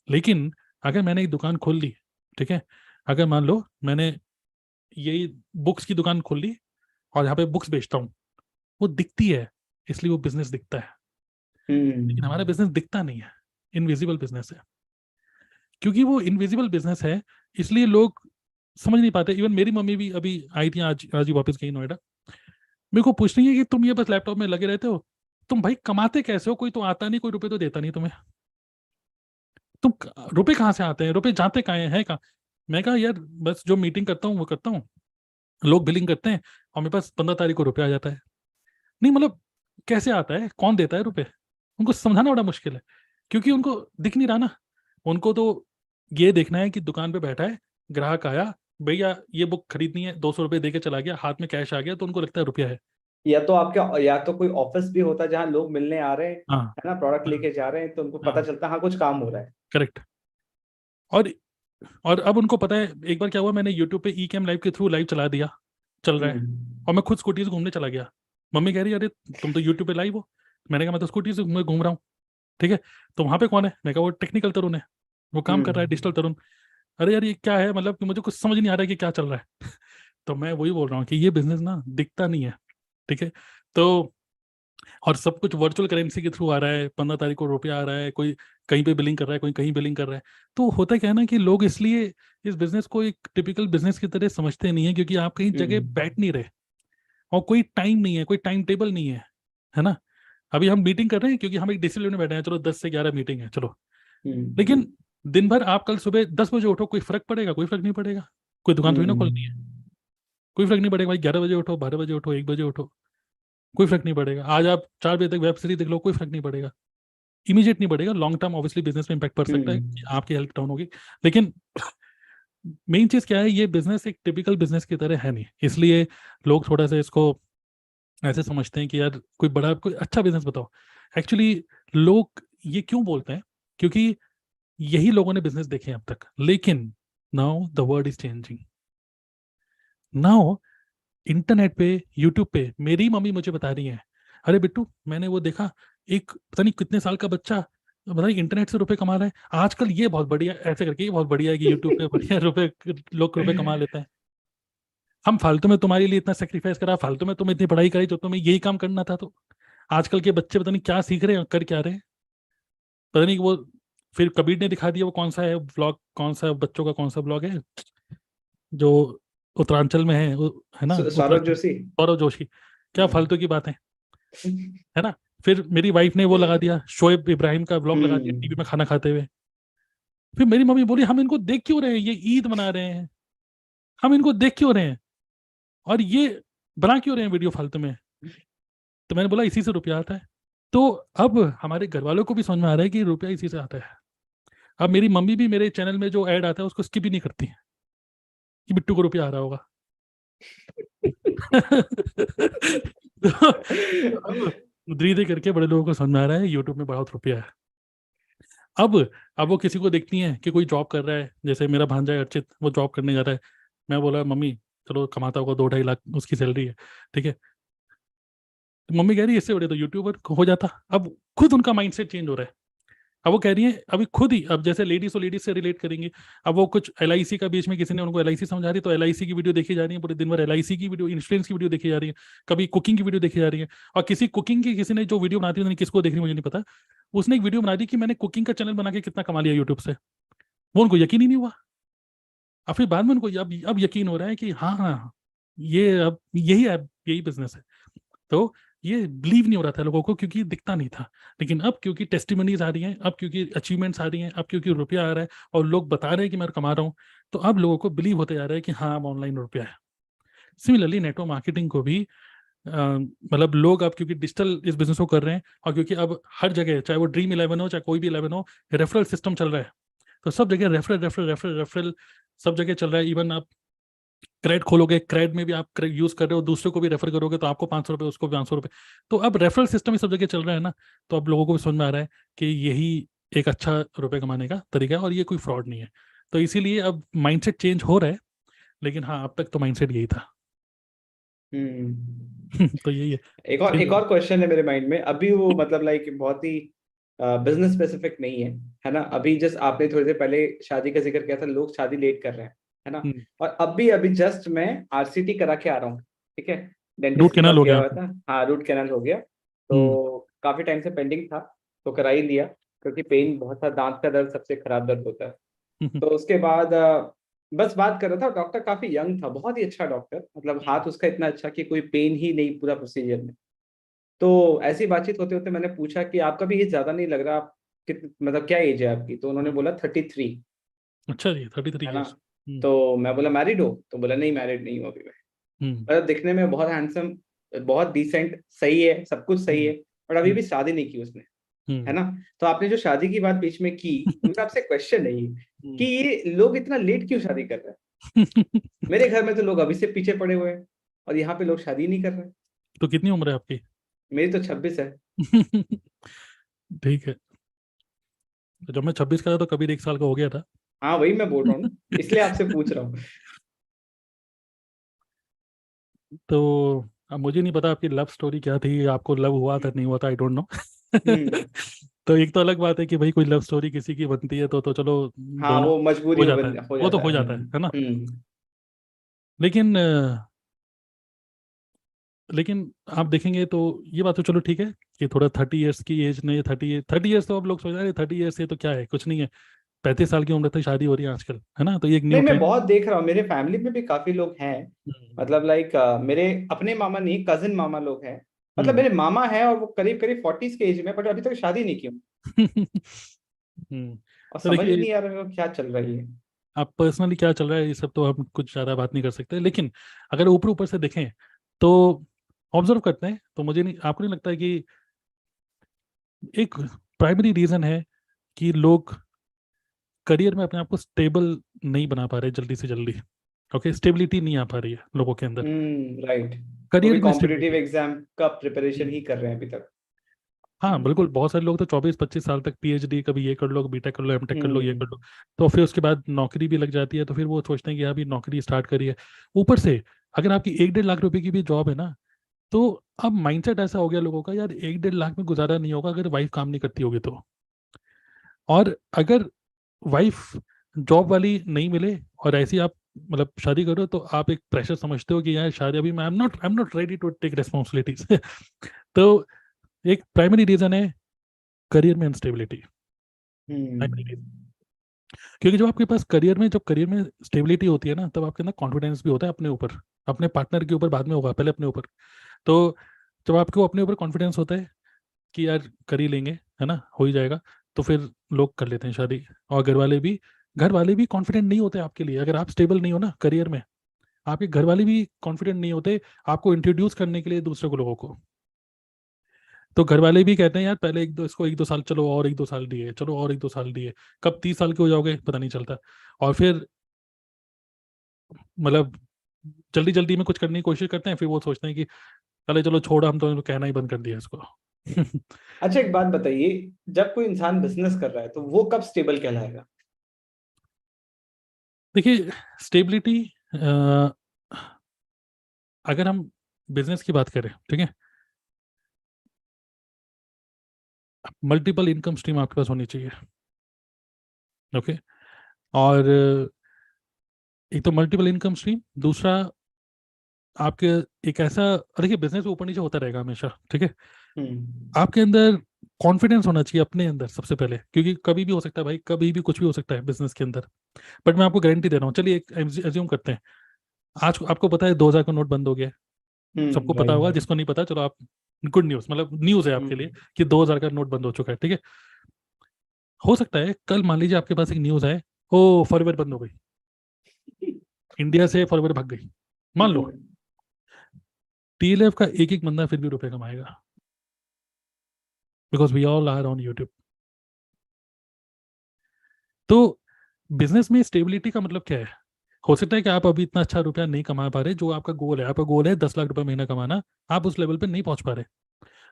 लेकिन अगर मैंने एक दुकान खोल ली, ठीक है, अगर मान लो मैंने यही बुक्स की दुकान खोल ली और यहाँ पे बुक्स बेचता हूँ, वो दिखती है इसलिए वो बिजनेस दिखता है। लेकिन हमारा बिजनेस दिखता नहीं है, इनविजिबल बिजनेस है। क्योंकि वो इनविजिबल बिजनेस है इसलिए लोग समझ नहीं पाते। इवन मेरी मम्मी भी अभी आई थी, आज ही वापस गई नोएडा, मेरे को पूछ रही है कि तुम ये बस लैपटॉप में लगे रहते हो, तुम भाई कमाते कैसे हो? कोई तो आता नहीं, कोई रुपए तो देता नहीं तुम्हें, तुम रुपए कहाँ से आते हैं, रुपए जाते कहाँ हैं कहाँ? मैं कहा यार बस जो मीटिंग करता हूँ वो करता हूँ, लोग बिलिंग करते हैं और मेरे पास 15 तारीख को रुपये आ जाता है। नहीं मतलब कैसे आता है, कौन देता है रुपए? उनको समझाना बड़ा मुश्किल है, क्योंकि उनको दिख नहीं रहा ना। उनको तो ये देखना है कि दुकान पे बैठा है, ग्राहक आया, भैया ये बुक खरीदनी है, 200 रुपये दे के चला गया, हाथ में कैश आ गया, तो उनको लगता है रुपया है। या तो आपका, या तो कोई ऑफिस भी होता है जहाँ लोग मिलने आ रहे हैं, हाँ, है ना, प्रोडक्ट लेके जा रहे हैं, तो उनको पता हाँ, चलता है हाँ कुछ काम हो रहा है। करेक्ट। और अब उनको पता है, एक बार क्या हुआ, मैंने यूट्यूब पे ई कैम लाइव के थ्रू लाइव चला दिया, चल रहा है, और मैं खुद स्कूटी से घूमने चला गया। मम्मी कह रही है अरे तुम तो यूट्यूब पे लाइव हो। मैंने कहा मैं तो स्कूटी से घूम रहा हूँ, ठीक है। तो वहाँ पे कौन है? मैं कहा वो टेक्निकल तरुण है, वो काम कर रहा है, डिजिटल तरुण। अरे यार ये क्या है, मतलब कि मुझे कुछ समझ नहीं आ रहा है कि क्या चल रहा है। तो मैं वही बोल रहा हूँ कि ये बिजनेस ना दिखता नहीं है, ठीक है। तो और सब कुछ वर्चुअल करेंसी के थ्रू आ रहा है, 15 तारीख को रुपया आ रहा है, कोई कहीं पे बिलिंग कर रहा है, कोई कहीं बिलिंग कर रहा है। तो होता क्या है ना कि लोग इसलिए इस बिजनेस को एक टिपिकल बिजनेस की तरह समझते नहीं है, क्योंकि आप कहीं जगह बैठ नहीं रहे और कोई टाइम नहीं है, कोई टाइम टेबल नहीं है ना। अभी हम मीटिंग कर रहे हैं क्योंकि हम एक डिसिप्लिन में बैठे हैं, चलो 10 से 11 मीटिंग है, चलो। लेकिन दिन भर आप कल सुबह 10 बजे उठो, कोई फर्क पड़ेगा? कोई फर्क नहीं पड़ेगा। कोई दुकान थोड़ी ना खोलनी है, कोई फर्क नहीं पड़ेगा भाई। 11 बजे उठो, 12 बजे उठो, 1 बजे उठो, कोई फर्क नहीं पड़ेगा। आज आप 4 बजे तक वेब सीरीज देख लो, कोई फर्क नहीं पड़ेगा। इमीडिएट नहीं पड़ेगा, लॉन्ग टर्म ऑब्वियसली बिजनेस में इम्पैक्ट पड़ सकता है कि आपकी हेल्थ डाउन होगी। लेकिन मेन चीज क्या है, ये बिजनेस एक टिपिकल बिजनेस की तरह है नहीं, इसलिए लोग थोड़ा सा इसको ऐसे समझते हैं कि यार कोई बड़ा, कोई अच्छा बिजनेस बताओ। एक्चुअली लोग ये क्यों बोलते हैं, क्योंकि यही लोगों ने बिजनेस देखे हैं अब तक। लेकिन now the world is changing. Now internet पे, यूट्यूब पे मेरी मम्मी मुझे बता रही है, अरे बिट्टू मैंने वो देखा, एक पता नहीं कितने साल का बच्चा पता नहीं इंटरनेट से रुपए कमा रहा है आजकल, ये बहुत बढ़िया, ऐसे करके ये बहुत बढ़िया है कि यूट्यूब पे बढ़िया रुपए, लोग रुपए कमा लेते हैं। हम फालतू में तुम्हारे लिए इतना सेक्रीफाइस करा, फालतू में तुम्हें इतनी पढ़ाई कराई, जो तुम्हें यही काम करना था। तो आजकल के बच्चे पता नहीं क्या सीख रहे हैं, कर क्या रहे हैं, पता नहीं। वो फिर कबीर ने दिखा दिया वो कौन सा है व्लॉग, कौन सा बच्चों का कौन सा ब्लॉग है जो उत्तरांचल में है, है ना, सौरभ जोशी। सौरभ जोशी। क्या फालतू की बात है ना। फिर मेरी वाइफ ने वो लगा दिया, शोएब इब्राहिम का व्लॉग लगा दिया टीवी में खाना खाते हुए। फिर मेरी मम्मी बोली हम इनको देख क्यों रहे हैं, ये ईद मना रहे हैं, हम इनको देख क्यों रहे हैं, और ये बना क्यों रहे हैं वीडियो फालतू में। तो मैंने बोला इसी से रुपया आता है। तो अब हमारे घर वालों को भी समझ में आ रहा है कि रुपया इसी से आता है। अब मेरी मम्मी भी मेरे चैनल में जो ऐड आता है उसको स्किप ही नहीं करती है कि बिट्टू को रुपया आ रहा होगा। तो अब धीरे धीरे करके बड़े लोगों को समझ में आ रहा है यूट्यूब में बहुत रुपया है। अब अब वो किसी को देखती हैं कि कोई जॉब कर रहा है, जैसे मेरा भांजा है अर्चित, वो जॉब करने जा रहा है। मैं बोला मम्मी चलो कमाता होगा 2-2.5 लाख उसकी सैलरी है, ठीक है। तो मम्मी कह रही है इससे बड़े तो यूट्यूबर हो जाता। अब खुद उनका माइंडसेट चेंज हो रहा है। अब वो कह रही है अभी खुद ही, अब जैसे लेडीज तो लेडीज से रिलेट करेंगी। अब वो कुछ LIC का बीच में किसी ने उनको LIC समझा रही है, तो LIC की वीडियो देखी जा रही है, पूरे दिन भर LIC की वीडियो, इंश्योरेंस की वीडियो देखी जा रही है, कभी कुकिंग की वीडियो देखी जा रही है। और किसी कुकिंग की किसी ने जो वीडियो बनाती है, किसको देख रही मुझे नहीं पता, उसने एक वीडियो बना दी कि मैंने कुकिंग का चैनल बना के कितना कमा लिया यूट्यूब से। वो उनको यकीन ही नहीं हुआ। और फिर बाद में उनको अब यकीन हो रहा है कि हाँ हाँ, ये अब यही है, यही बिजनेस है। तो ये बिलीव नहीं हो रहा था लोगों को क्योंकि दिखता नहीं था। लेकिन अब क्योंकि टेस्टिमनीज आ रही हैं, अब क्योंकि अचीवमेंट्स आ रही हैं, अब क्योंकि रुपया आ रहा है और लोग बता रहे हैं कि मैं कमा रहा हूँ, तो अब लोगों को बिलीव होते जा रहा है कि हाँ अब ऑनलाइन रुपया है। सिमिलरली नेटवर्क मार्केटिंग को भी मतलब लोग अब क्योंकि डिजिटल इस बिजनेस को कर रहे हैं, और क्योंकि अब हर जगह चाहे वो Dream11 हो चाहे कोई भी 11 हो, रेफरल सिस्टम चल रहा है। तो सब जगह रेफरल रेफरल रेफरल रेफरल सब जगह चल रहा है। इवन आप क्रेड खोलोगे, क्रेड में भी आप यूज कर रहे हो, दूसरे को भी रेफर करोगे तो आपको 500 रुपये, उसको 500 रुपये। तो अब रेफरल सिस्टम ही सब जगह चल रहा है ना। तो अब लोगों को भी समझ में आ रहा है कि यही एक अच्छा रुपए कमाने का तरीका है और ये कोई फ्रॉड नहीं है। तो इसीलिए अब माइंडसेट चेंज हो रहा है। लेकिन हाँ, अब तक तो माइंडसेट यही था। तो यही है। एक और क्वेश्चन है मेरे माइंड में अभी, वो मतलब लाइक बहुत ही बिजनेस स्पेसिफिक नहीं है ना। अभी जस्ट आपने थोड़ी देर पहले शादी का जिक्र किया था, लोग शादी लेट कर रहे हैं, है ना। और अभी जस्ट मैं RCT करा के आ रहा हूँ, ठीक है। डेंटिस्ट रूट के कैनाल पास हो गया गया हुआ था, हाँ रूट कैनाल हो गया। तो काफी टाइम से पेंडिंग था, तो करा ही लिया, क्योंकि पेन बहुत था, दांत का दर्द सबसे खराब दर्द होता है। तो उसके बाद बस बात कर रहा था, डॉक्टर काफी यंग था, बहुत ही अच्छा डॉक्टर, मतलब हाथ उसका इतना अच्छा कि कोई पेन ही नहीं पूरा प्रोसीजर में। तो ऐसी बातचीत होते होते मैंने पूछा कि आपका भी एज ज्यादा नहीं लग रहा, आप मतलब क्या एज है आपकी? तो उन्होंने बोला 33, अच्छा जी, 33 है ना। ईयर्स। तो मैं बोला मैरिड हो? तो बोला नहीं मैरिड नहीं हूँ अभी मैं। मतलब दिखने में बहुत हैंडसम, बहुत डिसेंट, सही है, सब कुछ सही है, बट अभी भी शादी नहीं की उसने, है ना। तो आपने जो शादी की बात बीच में की, तो मेरा आपसे क्वेश्चन है ये कि ये लोग इतना लेट क्यों शादी कर रहे हैं? मेरे घर में तो लोग अभी से पीछे पड़े हुए हैं, और यहाँ पे लोग शादी नहीं कर रहे हैं। तो कितनी उम्र है आपकी? मेरी तो 26 है। ठीक है। तो जब मैं 26 का था तो कभी 1 साल का हो गया था। हाँ वही मैं बोल रहा हूँ ना, इसलिए आपसे पूछ रहा हूँ। तो अब मुझे नहीं पता आपकी लव स्टोरी क्या थी, आपको लव हुआ था नहीं हुआ था, आई डोंट नो। तो एक तो अलग बात है कि भाई कोई लव स्टोरी किसी की बनती है तो चलो हाँ, दोनों वो मजबूरी हो में जाता है, हो वो तो जाता हो है। जाता है ना। हम्म। लेकिन लेकिन आप देखेंगे तो ये बात तो चलो ठीक है कि थोड़ा 30 ईयर्स की एज ने 30 ईयर्स तो अब लोग सोच रहे हैं 30 ईयर्स ये तो क्या है, कुछ नहीं है। 35 साल की उम्र तक शादी हो रही है आजकल, है ना, तो ये एक न्यू नहीं, मैं ट्रेंड। बहुत देख रहा हूँ, मेरे फैमिली में भी काफी लोग हैं। मतलब लाइक मेरे अपने मामा नहीं, कजिन मामा लोग हैं। मतलब मेरे मामा है और वो करीब करीब 40s के एज में, बट अभी तक शादी नहीं की। और तो समझ ही देखिए, नहीं आ रहा मेरे को क्या चल रही है। आप पर्सनली क्या चल रहा है ये सब तो हम कुछ ज़्यादा बात नहीं कर सकते, लेकिन अगर ऊपर ऊपर से देखें तो ऑब्जर्व करते हैं तो मुझे नहीं, आपको नहीं लगता है कि एक प्राइमरी रीज़न है कि लोग करियर में अपने आप को स्टेबल नहीं बना पा रहे जल्दी से जल्दी। ओके, स्टेबिलिटी नहीं आ पा रही है लोगों के अंदर, राइट। वो भी करियर में कॉम्पिटिटिव स्टेबिलिटी। एग्जाम का प्रिपरेशन ही कर रहे हैं अभी तक। हाँ बिल्कुल, बहुत सारे लोग तो 24-25 साल तक पीएचडी, कभी ये कर लो, बीटेक कर लो, एमटेक कर लो, ये कर लो, हम्म। तो फिर उसके बाद नौकरी भी लग जाती है, तो फिर वो सोचते हैं कि अभी नौकरी स्टार्ट करी है। ऊपर से अगर आपकी 1-1.5 लाख रुपए की भी जॉब है ना, तो अब माइंडसेट ऐसा हो गया लोगों का, यार 1-1.5 लाख में गुजारा नहीं होगा अगर वाइफ काम नहीं करती होगी तो। और अगर वाइफ जॉब वाली नहीं मिले और ऐसी आप मतलब शादी करो, तो आप एक प्रेशर समझते हो कि यार शादी अभी मैं I am not ready to take responsibilities. तो एक प्राइमरी रीजन है करियर में अनस्टेबिलिटी। Primary reason, hmm. क्योंकि जब आपके पास करियर में स्टेबिलिटी होती है ना, तब आपके अंदर कॉन्फिडेंस भी होता है अपने ऊपर। अपने पार्टनर के ऊपर बाद में होगा, पहले अपने ऊपर। तो जब आपको अपने ऊपर कॉन्फिडेंस होता है कि यार कर ही लेंगे, है ना, हो ही जाएगा, तो फिर लोग कर लेते हैं शादी। और घर वाले भी कॉन्फिडेंट नहीं होते आपके लिए, अगर आप स्टेबल नहीं हो ना करियर में, आपके घर वाले भी कॉन्फिडेंट नहीं होते आपको इंट्रोड्यूस करने के लिए दूसरे को लोगों को। तो घर वाले भी कहते हैं यार पहले 1-2 साल, चलो और 1-2 साल दिए, चलो और 1-2 साल दिए, कब 30 साल के हो जाओगे पता नहीं चलता। और फिर मतलब जल्दी जल्दी में कुछ करने की कोशिश करते हैं, फिर वो सोचते हैं कि चले चलो छोड़, हम तो कहना ही बंद कर दिया इसको। अच्छा, एक बात बताइए, जब कोई इंसान बिजनेस कर रहा है तो वो कब स्टेबल कहलाएगा? देखिए, स्टेबिलिटी, अगर हम बिजनेस की बात करें, ठीक है, मल्टीपल इनकम स्ट्रीम आपके पास होनी चाहिए। ओके, और एक तो मल्टीपल इनकम स्ट्रीम, दूसरा आपके एक ऐसा, देखिए बिजनेस ऊपर नीचे होता रहेगा हमेशा, ठीक है, हम्म। आपके अंदर कॉन्फिडेंस होना चाहिए अपने अंदर सबसे पहले, क्योंकि कभी भी हो सकता है भाई, कभी भी कुछ भी हो सकता है बिजनेस के अंदर। बट मैं आपको गारंटी दे रहा हूँ, चलिए एक एज्यूम करते हैं, आज आपको पता है 2000 का नोट बंद हो गया है। सबको पता राइट। होगा, जिसको नहीं पता चलो आप, गुड न्यूज़, मतलब न्यूज़ है आपके लिए हम्म। कि 2000 का नोट बंद हो चुका है, ठीक है। हो सकता है कल मान लीजिए आपके पास एक न्यूज़ है, ओ फॉरवर्ड बंद हो गई, इंडिया से फॉरवर्ड भाग गई, मान लो, टीएलएफ का एक एक बंदा फिर भी रुपए कमाएगा, because we all are on YouTube. तो बिजनेस में स्टेबिलिटी का मतलब क्या है? हो सकता है कि आप अभी इतना अच्छा रुपया नहीं कमा पा रहे, जो आपका गोल है, आपका गोल है 10 लाख रुपए महीना कमाना, आप उस लेवल पे नहीं पहुंच पा रहे।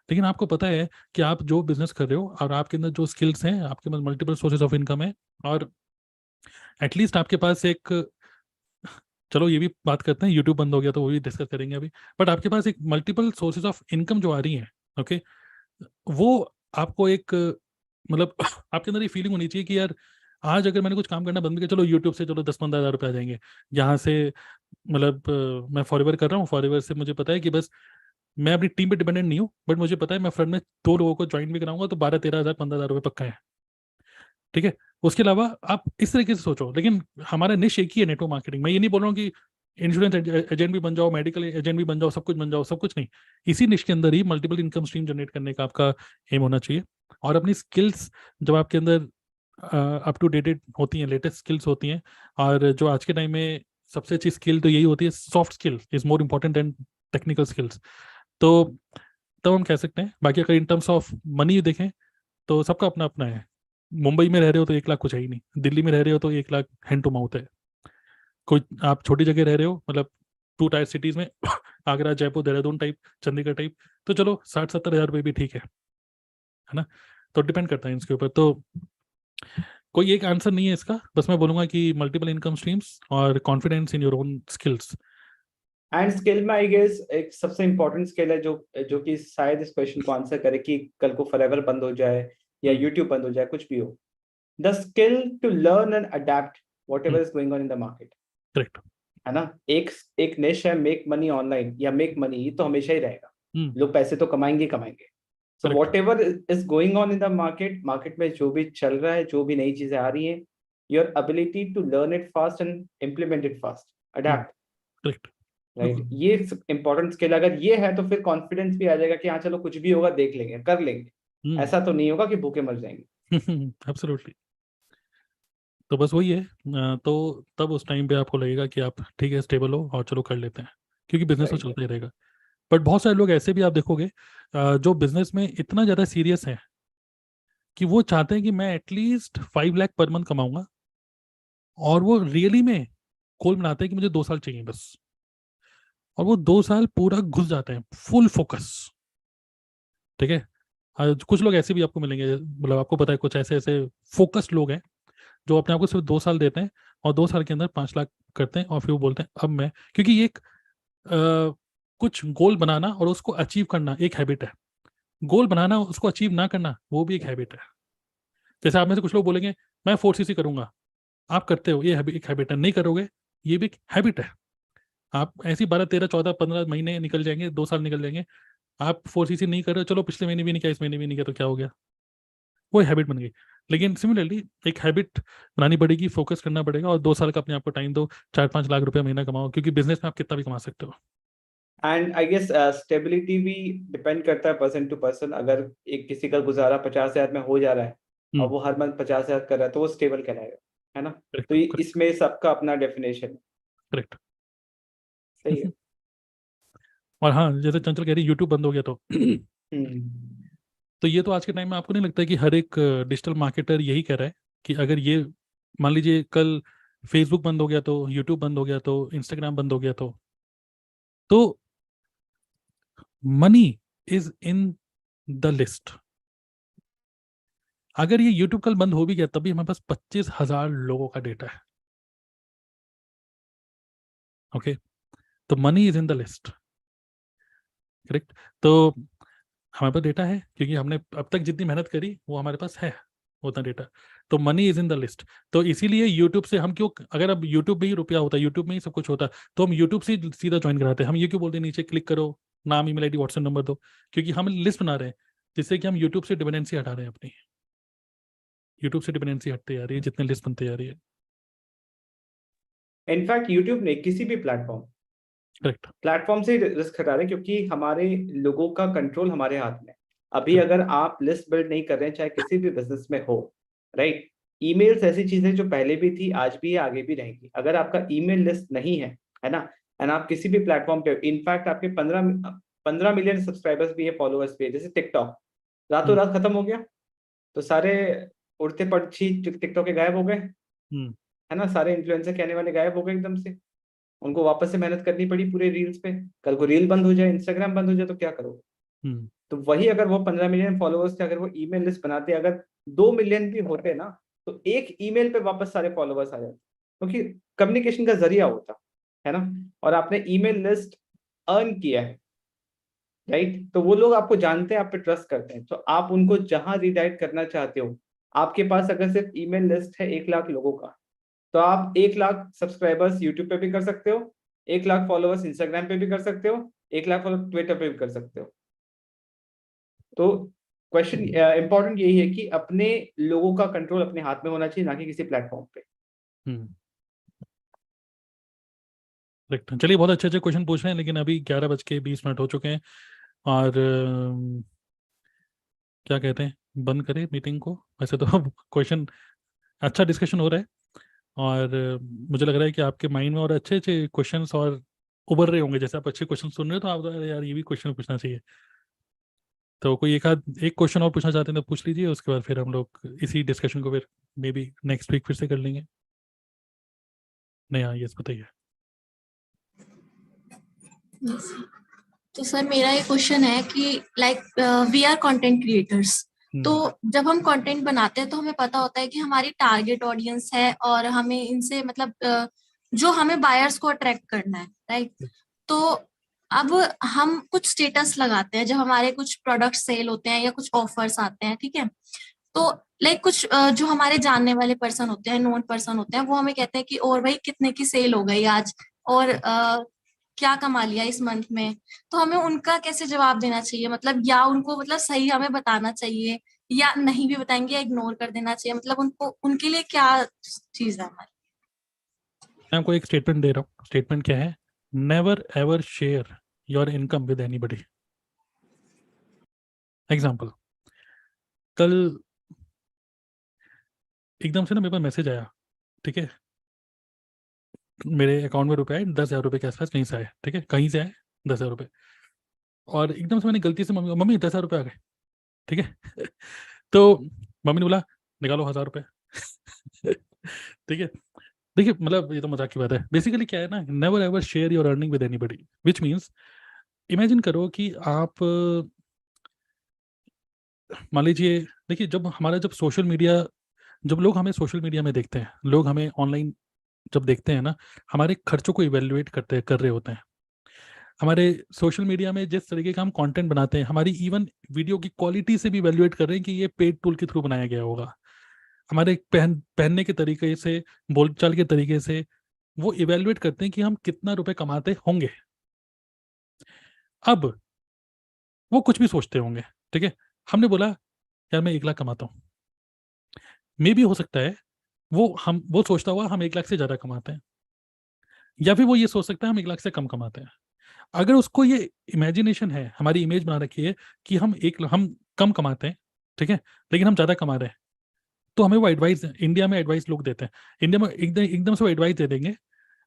लेकिन आपको पता है कि आप जो बिजनेस कर रहे हो और आपके अंदर जो स्किल्स हैं, आपके पास मल्टीपल सोर्सेज ऑफ इनकम है, और एटलीस्ट आपके पास एक, चलो ये भी बात करते हैं, यूट्यूब बंद हो गया तो वो भी डिस्कस करेंगे अभी, बट आपके पास एक मल्टीपल सोर्सेज ऑफ इनकम जो आ रही है, ओके, वो आपको एक मतलब आपके अंदर ये फीलिंग होनी चाहिए कि यार आज अगर मैंने कुछ काम करना बंद किया, चलो यूट्यूब से चलो 10-15 हज़ार रुपये आ जाएंगे, यहाँ से मतलब मैं फॉरएवर कर रहा हूँ, फॉरएवर से मुझे पता है कि बस मैं अपनी टीम पे डिपेंडेंट नहीं हूँ, बट मुझे पता है मैं फ्रंट में 2 लोगों को ज्वाइन भी कराऊंगा तो 12-13 हज़ार 15 हज़ार रुपये पक्का है, ठीक है। उसके अलावा आप इस तरीके से सोचो, लेकिन हमारा निश एक ही है, नेटवर्क मार्केटिंग। मैं ये नहीं बोल रहा हूँ कि इंश्योरेंस एजेंट भी बन जाओ, मेडिकल एजेंट भी बन जाओ, सब कुछ बन जाओ, सब कुछ नहीं। इसी निश के अंदर ही मल्टीपल इनकम स्ट्रीम जनरेट करने का आपका एम होना चाहिए। और अपनी स्किल्स जब आपके अंदर अप टू डेटेड होती हैं, लेटेस्ट स्किल्स होती हैं, और जो आज के टाइम में सबसे अच्छी स्किल तो यही होती है, soft skill is more important then technical skills. तो तब हम कह सकते हैं। बाकी अगर इन टर्म्स ऑफ मनी देखें तो सबका अपना अपना है। मुंबई में रह रहे हो तो 1 लाख कुछ है ही नहीं, दिल्ली में रह रहे हो तो 1 लाख हैंड टू माउथ है। कोई आप छोटी जगह रह रहे हो, मतलब 2 टायर सिटीज में आगरा, जयपुर, देहरादून टाइप, चंडीगढ़ टाइप, तो चलो 60-70 हज़ार रुपये भी ठीक है ना। तो डिपेंड करता है इसके ऊपर, तो कोई एक आंसर नहीं है इसका, बस मैं बोलूंगा कि मल्टीपल इनकम स्ट्रीम्स और confidence in your own skills. And skill में आई गेस एक सबसे इम्पोर्टेंट स्किल है जो जो कि शायद इस क्वेश्चन को आंसर करे कि कल को फॉरएवर बंद हो जाए या यूट्यूब बंद हो जाए, कुछ भी हो, the skill to learn and adapt whatever is going on in the market, correct. है ना। एक निश है मेक मनी ऑनलाइन या मेक मनी, ये तो हमेशा ही रहेगा, लोग पैसे तो कमाएंगे कमाएंगे। सो Correct. What ever is going on in the market में जो भी चल रहा है, जो भी नई चीजें आ रही हैं, your ability to learn it fast and implement it fast, adapt, correct. Right, ये इंपॉर्टेंट स्किल अगर ये है तो फिर कॉन्फिडेंस भी आ जाएगा कि हाँ चलो कुछ भी होगा देख लेंगे, कर लेंगे, ऐसा तो नहीं होगा कि भूखे मर जाएंगे। एब्सोल्युटली। तो बस वही है, तो तब उस टाइम पे आपको लगेगा कि आप ठीक है, स्टेबल हो और चलो कर लेते हैं, क्योंकि बिजनेस तो Right. चलता ही रहेगा। बट बहुत सारे लोग ऐसे भी आप देखोगे जो बिजनेस में इतना ज़्यादा सीरियस है कि वो चाहते हैं कि मैं एटलीस्ट 5 लाख पर मंथ कमाऊंगा, और वो रियली में गोल बनाते हैं कि मुझे 2 साल चाहिए बस, और वो 2 साल पूरा घुस जाते हैं, फुल फोकस। ठीक है, कुछ लोग ऐसे भी आपको मिलेंगे, मतलब आपको पता है कुछ ऐसे ऐसे फोकस्ड लोग हैं जो अपने आप को सिर्फ 2 साल देते हैं और 2 साल के अंदर 5 लाख करते हैं, और फिर वो बोलते हैं अब मैं, क्योंकि ये एक कुछ गोल बनाना और उसको अचीव करना एक हैबिट है, गोल बनाना उसको अचीव ना करना वो भी एक हैबिट है। जैसे आप में से कुछ लोग बोलेंगे मैं 4cc करूंगा, आप करते हो, ये एक हैबिट है, नहीं करोगे ये भी एक हैबिट है। आप ऐसी 12 13 14 15 महीने निकल जाएंगे, 2 साल निकल जाएंगे, आप 4cc नहीं कर रहे हो, चलो पिछले महीने भी नहीं किया, इस महीने भी नहीं किया, तो क्या हो गया, वो हैबिट बन गई। लेकिन सिमिलरली एक हैबिट बनानी पड़ेगी, फोकस करना पड़ेगा, और 2 साल का अपने आप को टाइम दो, 4-5 लाख रुपया महीना कमाओ, क्योंकि बिजनेस में आप कितना भी कमा सकते हो। एंड आई गेस स्टेबिलिटी भी डिपेंड करता है पर्सन टू पर्सन। अगर एक किसी का गुजारा 50,000 में हो जा रहा है और वो हर मंथ 50,000 कर रहा है तो वो स्टेबल कहलाएगा, है ना। तो इसमें सबका अपना डेफिनेशन है। करेक्ट। सही है। और हाँ, जैसे चंचल कह रही यूट्यूब बंद हो गया हम्म, तो ये तो आज के टाइम में आपको नहीं लगता है कि हर एक डिजिटल मार्केटर यही कह रहा है कि अगर ये मान लीजिए कल फेसबुक बंद हो गया, तो यूट्यूब बंद हो गया, तो इंस्टाग्राम बंद हो गया, तो money is in the list. अगर ये यूट्यूब कल बंद हो भी गया तब भी हमारे पास 25,000 लोगों का डेटा है। ओके, तो money is in the list, correct. तो हमारे पास डेटा है, क्योंकि हमने अब तक जितनी मेहनत करी वो हमारे पास है उतना डेटा, तो money is in the list. तो इसीलिए यूट्यूब से हम क्यों, अगर अब यूट्यूब में ही रुपया होता, यूट्यूब में ही सब कुछ होता, तो हम यूट्यूब से ही सीधा ज्वाइन कराते। हम ये क्यों बोलते हैं नीचे क्लिक करो, नाम, ईमेल आईडी, व्हाट्सएप नंबर दो, क्योंकि हम लिस्ट बना रहे हैं, जिससे कि हम यूट्यूब से डिपेंडेंसी हटा रहे हैं अपनी। यूट्यूब से डिपेंडेंसी हटते जा रही है जितने लिस्ट बनते जा रही है। इनफैक्ट यूट्यूब ने किसी भी करेक्ट। प्लेटफॉर्म से रिस्क हटा रहे हैं, क्योंकि हमारे लोगों का कंट्रोल हमारे हाथ में है। अभी अगर आप लिस्ट बिल्ड नहीं कर रहे हैं, चाहे किसी भी बिजनेस में हो, राइट, ईमेल्स ऐसी चीज है जो पहले भी थी, आज भी है, आगे भी रहेगी। अगर आपका ईमेल लिस्ट नहीं है ना, एंड आप किसी भी प्लेटफॉर्म पे, इनफैक्ट आपके 15 मिलियन सब्सक्राइबर्स भी है, फॉलोअर्स भी है, जैसे टिकटॉक रातों रात खत्म हो गया तो सारे उड़ते पंछी टिकटॉक के गायब हो गए, है ना। सारे इन्फ्लुएंसर कहने वाले गायब हो गए एकदम से, उनको वापस से मेहनत करनी पड़ी पूरे रील्स पे। कल को रील बंद हो जाए, इंस्टाग्राम बंद हो जाए तो क्या करोगे। तो वही अगर वो 15 मिलियन फॉलोअर्स थे, अगर वो ईमेल लिस्ट बनाते, अगर 2 मिलियन भी होते ना, तो एक ईमेल पे वापस सारे फॉलोअर्स आ जाते, क्योंकि कम्युनिकेशन का जरिया होता है ना। और आपने ईमेल लिस्ट अर्न किया है, राइट, तो वो लोग आपको जानते हैं, आप पे ट्रस्ट करते हैं, तो आप उनको जहां रिडायरेक्ट करना चाहते हो, आपके पास अगर सिर्फ ईमेल लिस्ट है 1 लाख लोगों का, तो आप 1 लाख सब्सक्राइबर्स यूट्यूब पे भी कर सकते हो, 1 लाख फॉलोअर्स इंस्टाग्राम पे भी कर सकते हो, 1 लाख फॉलोअर्स ट्विटर पे भी कर सकते हो। तो क्वेश्चन इंपॉर्टेंट यही है कि अपने लोगों का कंट्रोल अपने हाथ में होना चाहिए, ना कि किसी प्लेटफॉर्म पे। चलिए, बहुत अच्छे अच्छे क्वेश्चन पूछ रहे हैं, लेकिन अभी 11:20 हो चुके हैं, और क्या कहते हैं, बंद करें मीटिंग को। वैसे तो क्वेश्चन अच्छा डिस्कशन हो रहा है, और मुझे लग रहा है कि आपके माइंड में और अच्छे अच्छे क्वेश्चंस और उभर रहे होंगे। जैसे आप अच्छे क्वेश्चन सुन रहे हो तो आप अरे यार ये भी क्वेश्चन पूछना चाहिए। तो कोई एक क्वेश्चन और पूछना चाहते हैं तो पूछ लीजिए, उसके बाद फिर हम लोग इसी डिस्कशन को फिर मे बी नेक्स्ट वीक फिर से कर लेंगे। नहीं, हाँ, यस बताइए। तो सर मेरा ये क्वेश्चन है कि like we are content creators, तो जब हम कंटेंट बनाते हैं तो हमें पता होता है कि हमारी टारगेट ऑडियंस है और हमें इनसे मतलब जो हमें बायर्स को अट्रैक्ट करना है, राइट। तो अब हम कुछ स्टेटस लगाते हैं जब हमारे कुछ प्रोडक्ट सेल होते हैं या कुछ ऑफर्स आते हैं, ठीक है। तो लाइक कुछ जो हमारे जानने वाले पर्सन होते हैं, नोन पर्सन होते हैं, वो हमें कहते हैं कि और भाई कितने की सेल हो गई आज, और क्या कमा लिया इस मंथ में। तो हमें उनका कैसे जवाब देना चाहिए, मतलब या उनको मतलब सही हमें बताना चाहिए, या नहीं भी बताएंगे, इग्नोर कर देना चाहिए, मतलब उनको उनके लिए क्या चीज है हमारी। मैं आपको एक स्टेटमेंट दे रहा हूँ। स्टेटमेंट क्या है? Never ever share your income with anybody. Example, कल एकदम से ना मेरे पास मैसेज आया, ठीक है, मेरे अकाउंट में रुपए आए 10,000 रुपये के आसपास, कहीं से आए, ठीक है, कहीं से आए 10,000 रुपये, और एकदम से मैंने गलती से मम्मी 10,000 रुपये आ गए, ठीक है। तो मम्मी ने बोला निकालो 1,000 रुपये। ठीक है, देखिए मतलब ये तो मजाक की बात है। बेसिकली क्या है ना, never ever share your earning with anybody, which means imagine करो कि आप मान लीजिए, देखिए जब सोशल मीडिया, जब लोग हमें सोशल मीडिया में देखते हैं, लोग हमें ऑनलाइन जब देखते हैं ना, हमारे खर्चों को इवेल्युएट कर रहे होते हैं। हमारे सोशल मीडिया में जिस तरीके का हम कंटेंट बनाते हैं, हमारी इवन वीडियो की क्वालिटी से भी इवेल्युएट कर रहे हैं कि ये पेड टूल के थ्रू बनाया गया होगा। हमारे पहनने के तरीके से, बोलचाल के तरीके से वो इवेल्युएट करते हैं कि हम कितना रुपए कमाते होंगे। अब वो कुछ भी सोचते होंगे, ठीक है। हमने बोला यार मैं 1 लाख कमाता हूँ, मे भी हो सकता है वो सोचता हुआ हम 1 लाख से ज़्यादा कमाते हैं, या फिर वो ये सोच सकता है हम 1 लाख से कम कमाते हैं। अगर उसको ये इमेजिनेशन है, हमारी इमेज बना रखी है कि हम कम कमाते हैं, ठीक है, लेकिन हम ज़्यादा कमा रहे हैं, तो हमें वो एडवाइस, इंडिया में एडवाइस लोग देते हैं, इंडिया में एकदम से वो एडवाइस दे देंगे,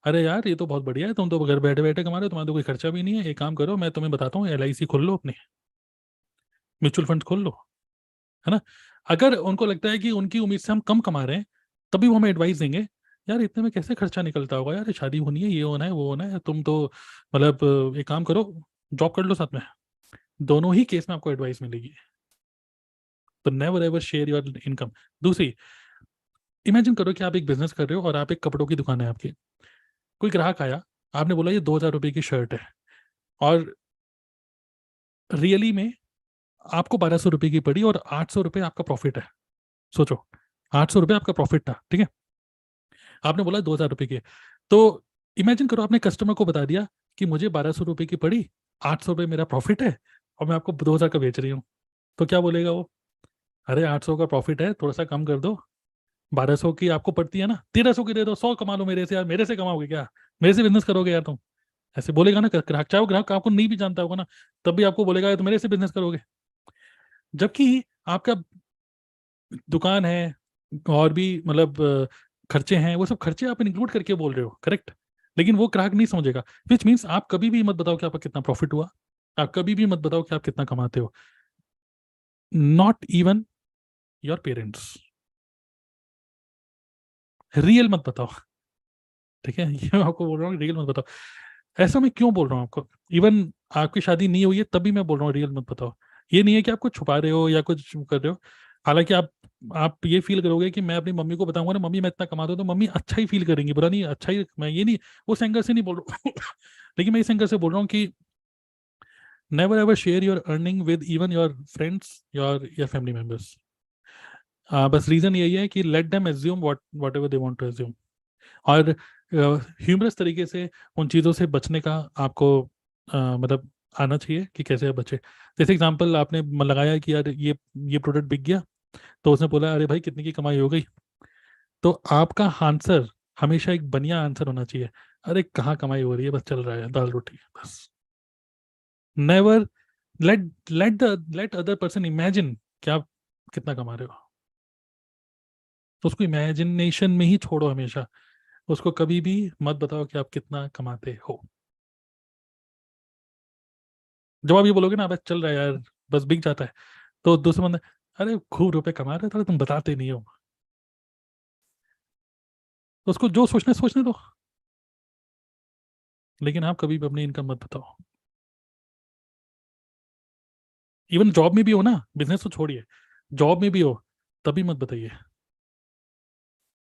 अरे यार ये तो बहुत बढ़िया है, तुम तो घर बैठे बैठे कमा रहे हो, तुम्हारा तो कोई खर्चा भी नहीं है, एक काम करो मैं तुम्हें बताता हूँ, LIC खोल लो, अपने म्यूचुअल फंड खोल लो, है ना। अगर उनको लगता है कि उनकी उम्मीद से हम कम कमा रहे हैं, तभी वो हमें एडवाइस देंगे, यार इतने में कैसे खर्चा निकलता होगा, यार शादी होनी है, ये होना है, वो होना है, तुम तो मतलब एक काम करो, जॉब कर लो साथ में। दोनों ही केस में आपको एडवाइस मिलेगी। तो never ever share your income. दूसरी, इमेजिन करो कि आप एक बिजनेस कर रहे हो और आप एक कपड़ों की दुकान है आपकी, कोई ग्राहक आया, आपने बोला ये 2,000 रुपये की शर्ट है, और रियली में आपको 1,200 रुपये की पड़ी, और 800 रुपये आपका प्रॉफिट है। सोचो, 800 रुपये आपका प्रॉफिट था, ठीक है, आपने बोला 2,000 रुपये की। तो इमेजिन करो आपने कस्टमर को बता दिया कि मुझे 1,200 रुपये की पड़ी, 800 रुपये मेरा प्रॉफिट है, और मैं आपको 2,000 का बेच रही हूँ। तो क्या बोलेगा वो? अरे 800 का प्रॉफिट है, थोड़ा सा कम कर दो, 1,200 की आपको पड़ती है ना, 1,300 की दे दो, 100 कमा लो मेरे से यार, मेरे से कमाओगे क्या, मेरे से बिजनेस करोगे यार तुम, ऐसे बोलेगा ना ग्राहक। चाहे वो ग्राहक आपको नहीं भी जानता होगा ना, तब भी आपको बोलेगा तो मेरे से बिजनेस करोगे। जबकि आपका दुकान है, और भी मतलब खर्चे हैं, वो सब खर्चे आप इंक्लूड करके बोल रहे हो, करेक्ट, लेकिन वो ग्राहक नहीं समझेगा। विच मीन्स आप कभी भी मत बताओ कि आपका कितना प्रॉफिट हुआ, आप कभी भी मत बताओ कि आप कितना कमाते हो, not even your parents. Real मत बताओ, ठीक है, ये मैं आपको बोल रहा हूँ, रियल मत बताओ। ऐसा मैं क्यों बोल रहा हूँ आपको? इवन आपकी शादी नहीं हुई है तभी मैं बोल रहा हूँ रियल मत बताओ। ये नहीं है कि आपको छुपा रहे हो या कुछ कर रहे हो। हालांकि आप ये फील करोगे कि मैं अपनी मम्मी को बताऊंगा ना, मम्मी मैं इतना कमाता हूँ, तो मम्मी अच्छा ही फील करेंगी, बुरा नहीं, अच्छा ही, मैं ये नहीं उस एंगल से नहीं बोल रहा हूँ। लेकिन मैं इस एंगल से बोल रहा हूँ कि never ever share your earning with even your friends, your family members. बस रीजन यही है कि let them assume whatever they want to assume, और ह्यूमरस तरीके से उन चीज़ों से बचने का आपको मतलब आना चाहिए कि कैसे आप बचे। जैसे एग्जांपल आपने लगाया कि यार ये प्रोडक्ट बिक गया, तो उसने बोला अरे भाई कितने की कमाई हो गई, तो आपका आंसर हमेशा एक बढ़िया आंसर होना चाहिए, अरे कहाँ कमाई हो रही है, बस चल रहा है, दाल रोटी बस। Never let other person imagine कि आप कितना कमा रहे हो, तो उसको इमेजिनेशन में ही छोड़ो हमेशा, उसको कभी भी मत बताओ कि आप कितना कमाते हो। जब आप ये बोलोगे ना बस चल रहा है यार, बस बिक जाता है, तो दूसरे बंदे अरे खूब रुपए कमा रहे थे, तुम बताते नहीं हो, तो उसको जो सोचना है सोचने दो, लेकिन आप कभी भी अपनी इनकम मत बताओ। इवन जॉब में भी हो ना, बिजनेस तो छोड़िए, जॉब में भी हो तभी मत बताइए,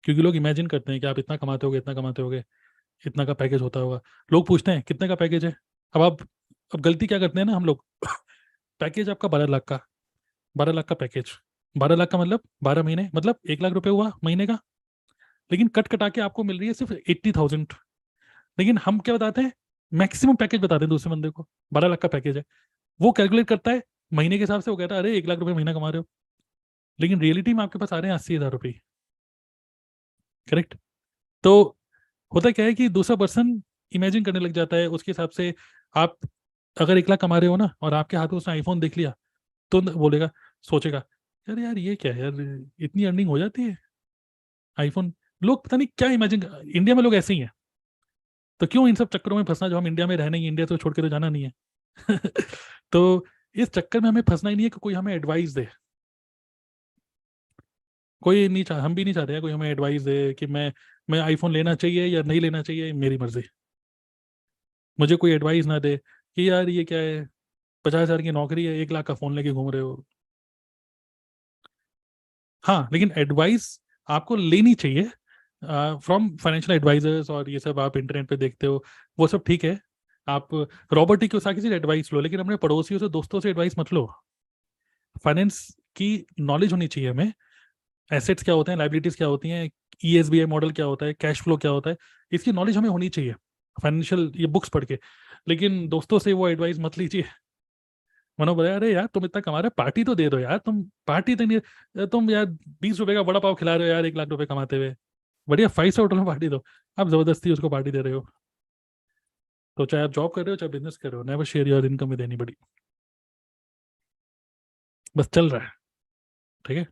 क्योंकि लोग इमेजिन करते हैं कि आप इतना कमाते होगे, इतना कमाते होगे, इतना का पैकेज होता होगा। लोग पूछते हैं कितने का पैकेज है। अब गलती क्या करते हैं ना हम लोग, पैकेज आपका 12 लाख का, 12 लाख का पैकेज, 12 लाख का मतलब 12 महीने, मतलब 1 लाख रुपए हुआ महीने का, लेकिन कट कटा के आपको मिल रही है सिर्फ 80,000। लेकिन हम क्या बताते हैं, मैक्सिमम पैकेज बताते हैं दूसरे बंदे को, 12 लाख का पैकेज है, वो कैलकुलेट करता है महीने के हिसाब से, वो कहता है अरे 1 लाख रुपए महीना कमा रहे हो, लेकिन रियलिटी में आपके पास आ रहे हैं 80,000 रुपये। करेक्ट। तो होता क्या है कि दूसरा पर्सन इमेजिन करने लग जाता है उसके हिसाब से। आप अगर 1 लाख कमा रहे हो ना, और आपके हाथ में उसने आईफोन देख लिया, तो बोलेगा, सोचेगा, यार यार ये क्या है यार, इतनी अर्निंग हो जाती है आईफोन। लोग पता नहीं क्या इमेजिन, इंडिया में लोग ऐसे ही हैं। तो क्यों इन सब चक्करों में फंसना, जो हम इंडिया में रहना ही, इंडिया तो छोड़ के तो जाना नहीं है। तो इस चक्कर में हमें फंसना ही नहीं है कि कोई हमें एडवाइस दे। कोई नहीं चाह, हम भी नहीं चाहते हैं कोई हमें एडवाइस दे कि मैं आईफोन लेना चाहिए या नहीं लेना चाहिए, मेरी मर्जी। मुझे कोई एडवाइस ना दे कि यार ये क्या है, 50,000 की नौकरी है, 1 लाख का फोन लेके घूम रहे हो। हाँ, लेकिन एडवाइस आपको लेनी चाहिए फ्रॉम फाइनेंशियल एडवाइजर्स, और ये सब आप इंटरनेट पे देखते हो, वो सब ठीक है। आप रॉबर्ट टी कियोसाकी से एडवाइस लो, लेकिन अपने पड़ोसियों से, दोस्तों से एडवाइस मत लो। फाइनेंस की नॉलेज होनी चाहिए हमें। एसेट्स क्या होते हैं, लाइबिलिटीज क्या होती हैं, ESBI मॉडल क्या होता है, कैश फ्लो क्या होता है, इसकी नॉलेज हमें होनी चाहिए फाइनेंशियल ये बुक्स पढ़ के। लेकिन दोस्तों से वो एडवाइस मत लीजिए। मनो बोला, अरे यार तुम इतना कमा रहे हो, पार्टी तो दे दो यार, तुम पार्टी तो नहीं, तुम यार 20 रुपए का बड़ा पाव खिला रहे हो यार 1 लाख रुपए कमाते हुए, बढ़िया 5 स्टार होटल में पार्टी दो। आप जबरदस्ती उसको पार्टी दे रहे हो। तो चाहे आप जॉब कर रहे हो चाहे बिजनेस कर रहे हो, never share your income with anybody. बस चल रहा है, ठीक है।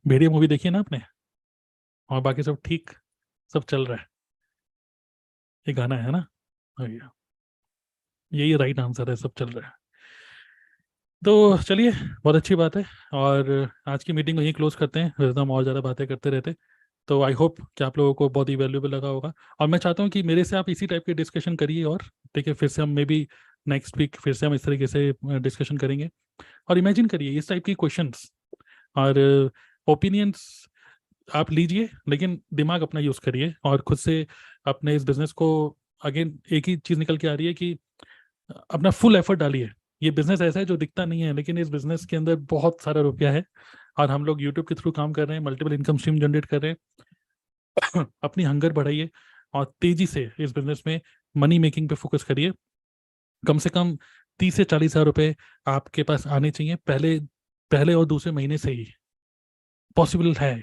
भेड़िया मूवी देखिए ना आपने, और बाकी सब ठीक, सब चल रहा है। ये गाना है ना, भैया, यही राइट आंसर है, सब चल रहा है। तो चलिए, बहुत अच्छी बात है, और आज की मीटिंग को यहीं क्लोज करते हैं, वैसे तो हम और ज़्यादा बातें करते रहते। तो आई होप कि आप लोगों को बहुत ही वैल्यूएबल लगा होगा, और मैं चाहता हूँ कि मेरे से आप इसी टाइप की डिस्कशन करिए, और ठीक है, फिर से हम मे बी नेक्स्ट वीक फिर से हम इस तरीके से डिस्कशन करेंगे। और इमेजिन करिए इस टाइप की क्वेश्चंस और ओपिनियंस आप लीजिए, लेकिन दिमाग अपना यूज़ करिए, और खुद से अपने इस बिजनेस को, अगेन एक ही चीज़ निकल के आ रही है कि अपना फुल एफर्ट डालिए। ये बिजनेस ऐसा है जो दिखता नहीं है, लेकिन इस बिजनेस के अंदर बहुत सारा रुपया है, और हम लोग यूट्यूब के थ्रू काम कर रहे हैं, मल्टीपल इनकम स्ट्रीम जनरेट कर रहे हैं। अपनी हंगर बढ़ाइए, और तेजी से इस बिजनेस में मनी मेकिंग पे फोकस करिए। कम से कम 30 से 40 हज़ार रुपये आपके पास आने चाहिए पहले पहले और दूसरे महीने से ही। पॉसिबल है,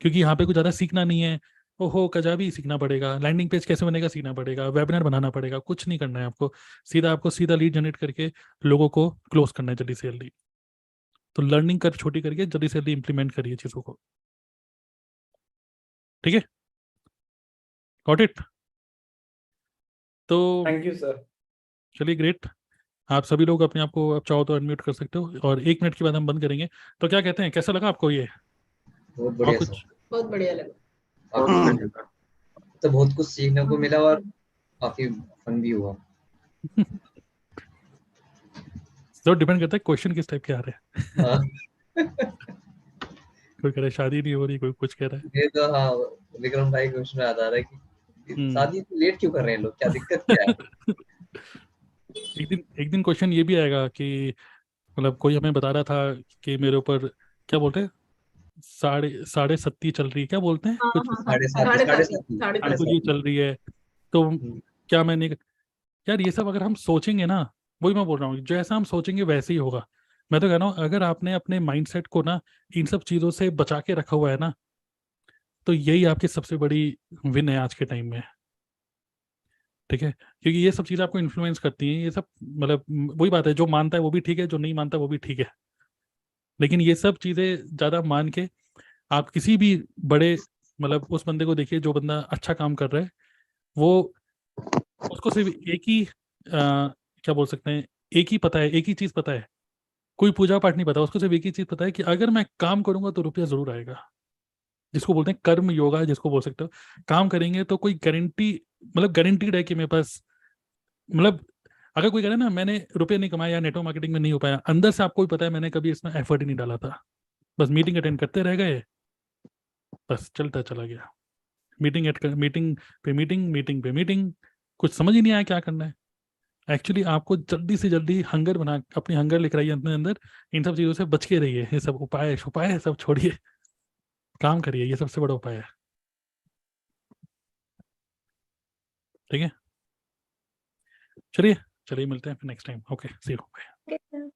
क्योंकि यहाँ पे कुछ ज़्यादा सीखना नहीं है। ओहो कजाबी सीखना पड़ेगा, लैंडिंग पेज कैसे बनेगा सीखना पड़ेगा, वेबिनार बनाना पड़ेगा, कुछ नहीं करना है आपको। आपको सीधा लीड जनरेट करके लोगों को क्लोज करना है जल्दी से जल्दी। तो लर्निंग कर छोटी करके जल्दी से जल्दी इंप्लीमेंट करिए चीज़ों को, ठीक है। Got it. तो थैंक यू सर। चलिए, ग्रेट। आप सभी लोग अपने आप को अब चाहो तो अनम्यूट कर सकते हो, और 1 मिनट के बाद हम बंद करेंगे। तो क्या कहते हैं, कैसा लगा आपको ये? बहुत और बढ़िया कुछ सर। बहुत बढ़िया लगा। काफी तो बहुत कुछ सीखने को मिला और काफी फन भी हुआ। तो डिपेंड करता है क्वेश्चन किस टाइप के आ रहे हैं। हाँ कोई कह रहा है शादी नहीं हो रही, कोई कुछ कह रहा है। ये तो हाँ, विक्रम भाई क्वेश्चन याद आ रहा है कि शादी लेट क्यों कर रहे हैं लोग, क्या दिक्कत क्या है? एक दिन क्वेश्चन ये भी आएगा कि मतलब कोई हमें बता रहा था कि मेरे ऊपर क्या बोलते हैं, साढ़े साढ़े सत्ती चल रही है, क्या बोलते हैं हाँ कुछ, हाँ साढ़े सात साढ़े साढ़े सात सात साढ़े कुछ सात ये चल रही है। तो हम्म, क्या मैंने, यार ये सब अगर हम सोचेंगे ना, वही मैं बोल रहा हूँ, जैसा हम सोचेंगे वैसे ही होगा। मैं तो कह रहा हूँ, अगर आपने अपने माइंडसेट को ना इन सब चीज़ों से बचा के रखा हुआ है ना, तो यही आपकी सबसे बड़ी विन है आज के टाइम में, ठीक है। क्योंकि ये सब चीज़ें आपको इन्फ्लुएंस करती हैं, ये सब मतलब वही बात है, जो मानता है वो भी ठीक है, जो नहीं मानता वो भी ठीक है। लेकिन ये सब चीज़ें ज़्यादा मान के आप किसी भी बड़े, मतलब उस बंदे को देखिए जो बंदा अच्छा काम कर रहा है, वो उसको सिर्फ एक ही क्या बोल सकते हैं, एक ही पता है, एक ही चीज़ पता है, कोई पूजा पाठ नहीं पता उसको, सिर्फ एक ही चीज़ पता है कि अगर मैं काम करूंगा तो रुपया जरूर आएगा। जिसको बोलते हैं कर्म योगा, जिसको बोल सकते हो, काम करेंगे तो कोई गारंटी, मतलब गारंटीड है कि मेरे पास, मतलब अगर कोई कह रहा है ना मैंने रुपये नहीं कमाया या नेटवर्क मार्केटिंग में नहीं हो पाया, अंदर से आपको भी पता है मैंने कभी इसमें एफर्ट ही नहीं डाला था, बस मीटिंग अटेंड करते रह गए, बस चलता चला गया। मीटिंग पे मीटिंग, मीटिंग पे मीटिंग, कुछ समझ ही नहीं आया क्या करना है। एक्चुअली आपको जल्दी से जल्दी हंगर बना, अपनी हंगर लेकर आइए अपने अंदर, इन सब चीज़ों से बच के रहिए, ये सब उपाय छुपाए सब छोड़िए, काम करिए, ये सबसे बड़ा उपाय है। ठीक है, चलिए चलिए मिलते हैं फिर next time. Okay, see you, bye. Okay, sir.